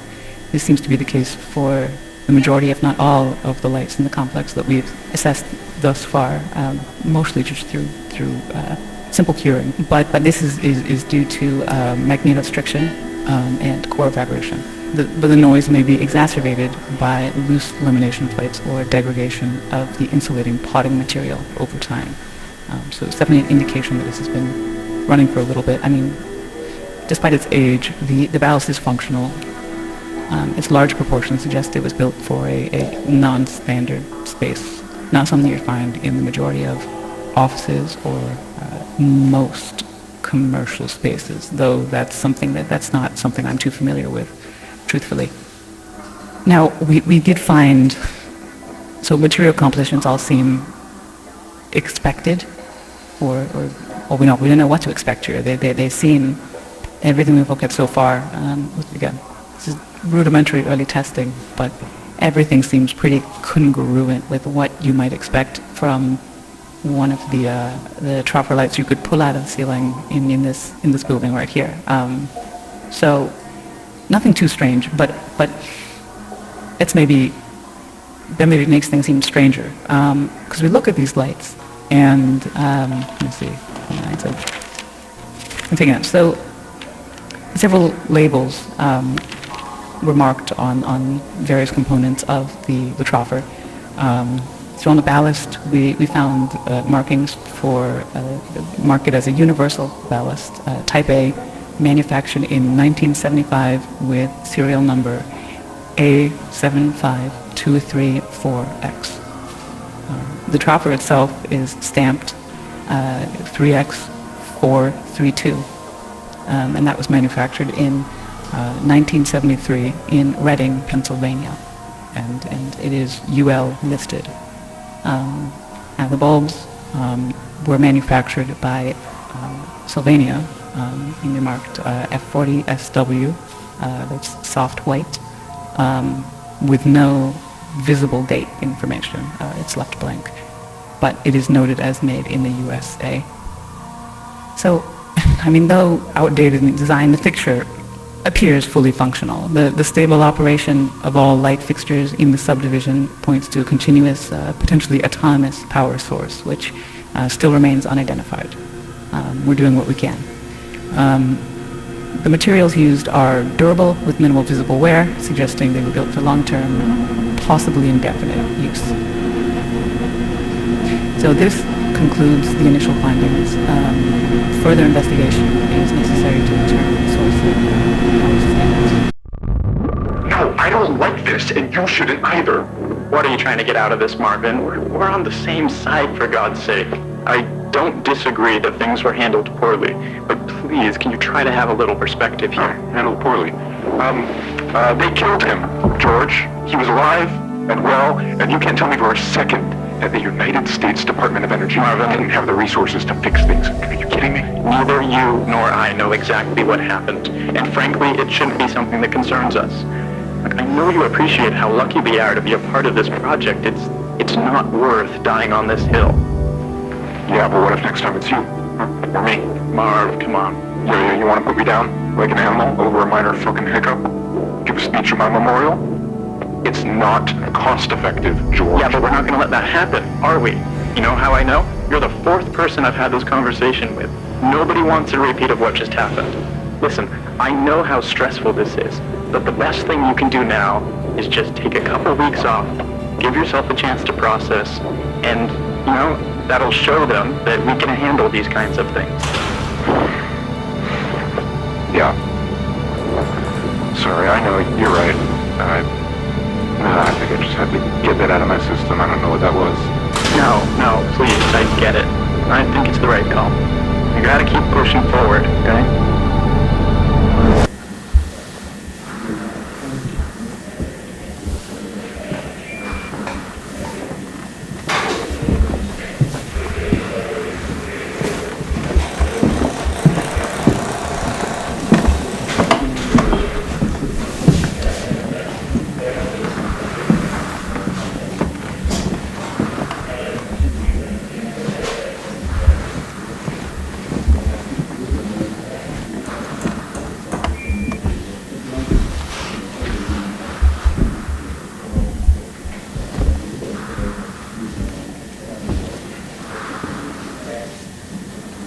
This seems to be the case for the majority, if not all, of the lights in the complex that we've assessed thus far, mostly just through simple curing. But this is due to magnetostriction and core vibration. But the noise may be exacerbated by loose lamination plates or degradation of the insulating potting material over time. So it's definitely an indication that this has been running for a little bit. I mean, despite its age, the ballast is functional. Its large proportions suggest it was built for a non-standard space, not something you find in the majority of offices or most commercial spaces, though that's not something I'm too familiar with, truthfully. Now, we did find, so material compositions all seem expected, or we don't know what to expect here. They seem, everything we've looked at so far, again, this is rudimentary early testing, but everything seems pretty congruent with what you might expect from one of the troffer lights you could pull out of the ceiling in this building right here. So nothing too strange, but that maybe makes things seem stranger, because we look at these lights and let me see. So several labels were marked on various components of the troffer. So on the ballast, we found markings for mark it as a universal ballast, Type A, manufactured in 1975 with serial number A75234X. The dropper itself is stamped 3X432, and that was manufactured in 1973 in Reading, Pennsylvania, and it is UL listed. And the bulbs were manufactured by Sylvania, and they're marked F40SW, that's soft white, with no visible date information. It's left blank, but it is noted as made in the USA. So, I mean, though outdated in design, the fixture appears fully functional. The stable operation of all light fixtures in the subdivision points to a continuous, potentially autonomous power source, which still remains unidentified. We're doing what we can. The materials used are durable with minimal visible wear, suggesting they were built for long-term, possibly indefinite use. So this concludes the initial findings. Further investigation is necessary to determine the source of power. No, I don't like this, and you shouldn't either. What are you trying to get out of this, Marvin? We're on the same side, for God's sake. I don't disagree that things were handled poorly, but please, can you try to have a little perspective here? Handled poorly. They killed him, George. He was alive and well, and you can't tell me for a second that the United States Department of Energy didn't have the resources to fix things. Are you kidding me? Neither you nor I know exactly what happened, and frankly, it shouldn't be something that concerns us. Look, I know you appreciate how lucky we are to be a part of this project. It's not worth dying on this hill. Yeah, but what if next time it's you? Or me? Marv, come on. Yeah, you want to put me down like an animal over a minor fucking hiccup? Give a speech at my memorial? It's not cost-effective, George. Yeah, but we're not going to let that happen, are we? You know how I know? You're the fourth person I've had this conversation with. Nobody wants a repeat of what just happened. Listen, I know how stressful this is, but the best thing you can do now is just take a couple weeks off, give yourself a chance to process, and, you know, that'll show them that we can handle these kinds of things. Yeah. Sorry, I know, you're right. I think I just had to get that out of my system. I don't know what that was. No, please, I get it. I think it's the right call. You gotta keep pushing forward, okay?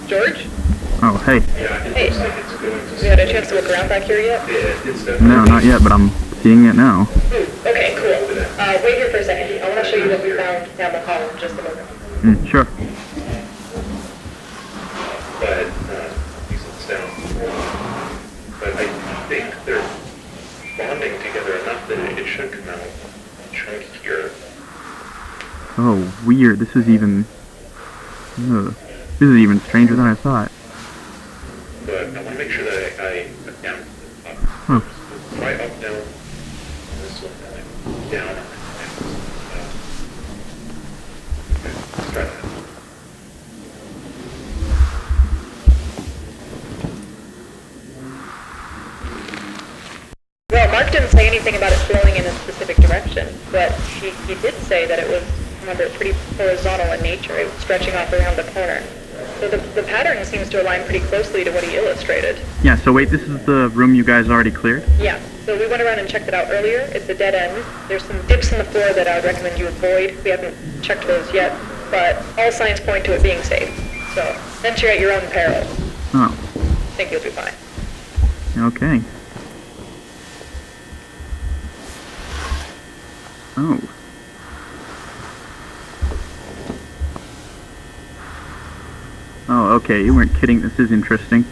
George? Oh, hey. Hey. Have you had a chance to look around back here yet? No, not yet, but I'm seeing it now. Okay, cool. Wait here for a second. I want to show you what we found down the hall in just a moment. Sure. But these are down. But I think they're bonding together enough that it should come out chunky here. Oh, weird. This is even stranger than I thought. But I want to make sure that I down up. Huh. Try up, down, this one, down. Let's try that. Well, Mark didn't say anything about it flowing in a specific direction, but he did say that it was, remember, pretty horizontal in nature. It was stretching off around the corner. So the pattern seems to align pretty closely to what he illustrated. Yeah, so wait, this is the room you guys already cleared? Yeah, so we went around and checked it out earlier. It's a dead end. There's some dips in the floor that I would recommend you avoid. We haven't checked those yet, but all signs point to it being safe. So venture at your own peril. Oh. I think you'll be fine. Okay. Oh. Oh, okay, you weren't kidding. This is interesting.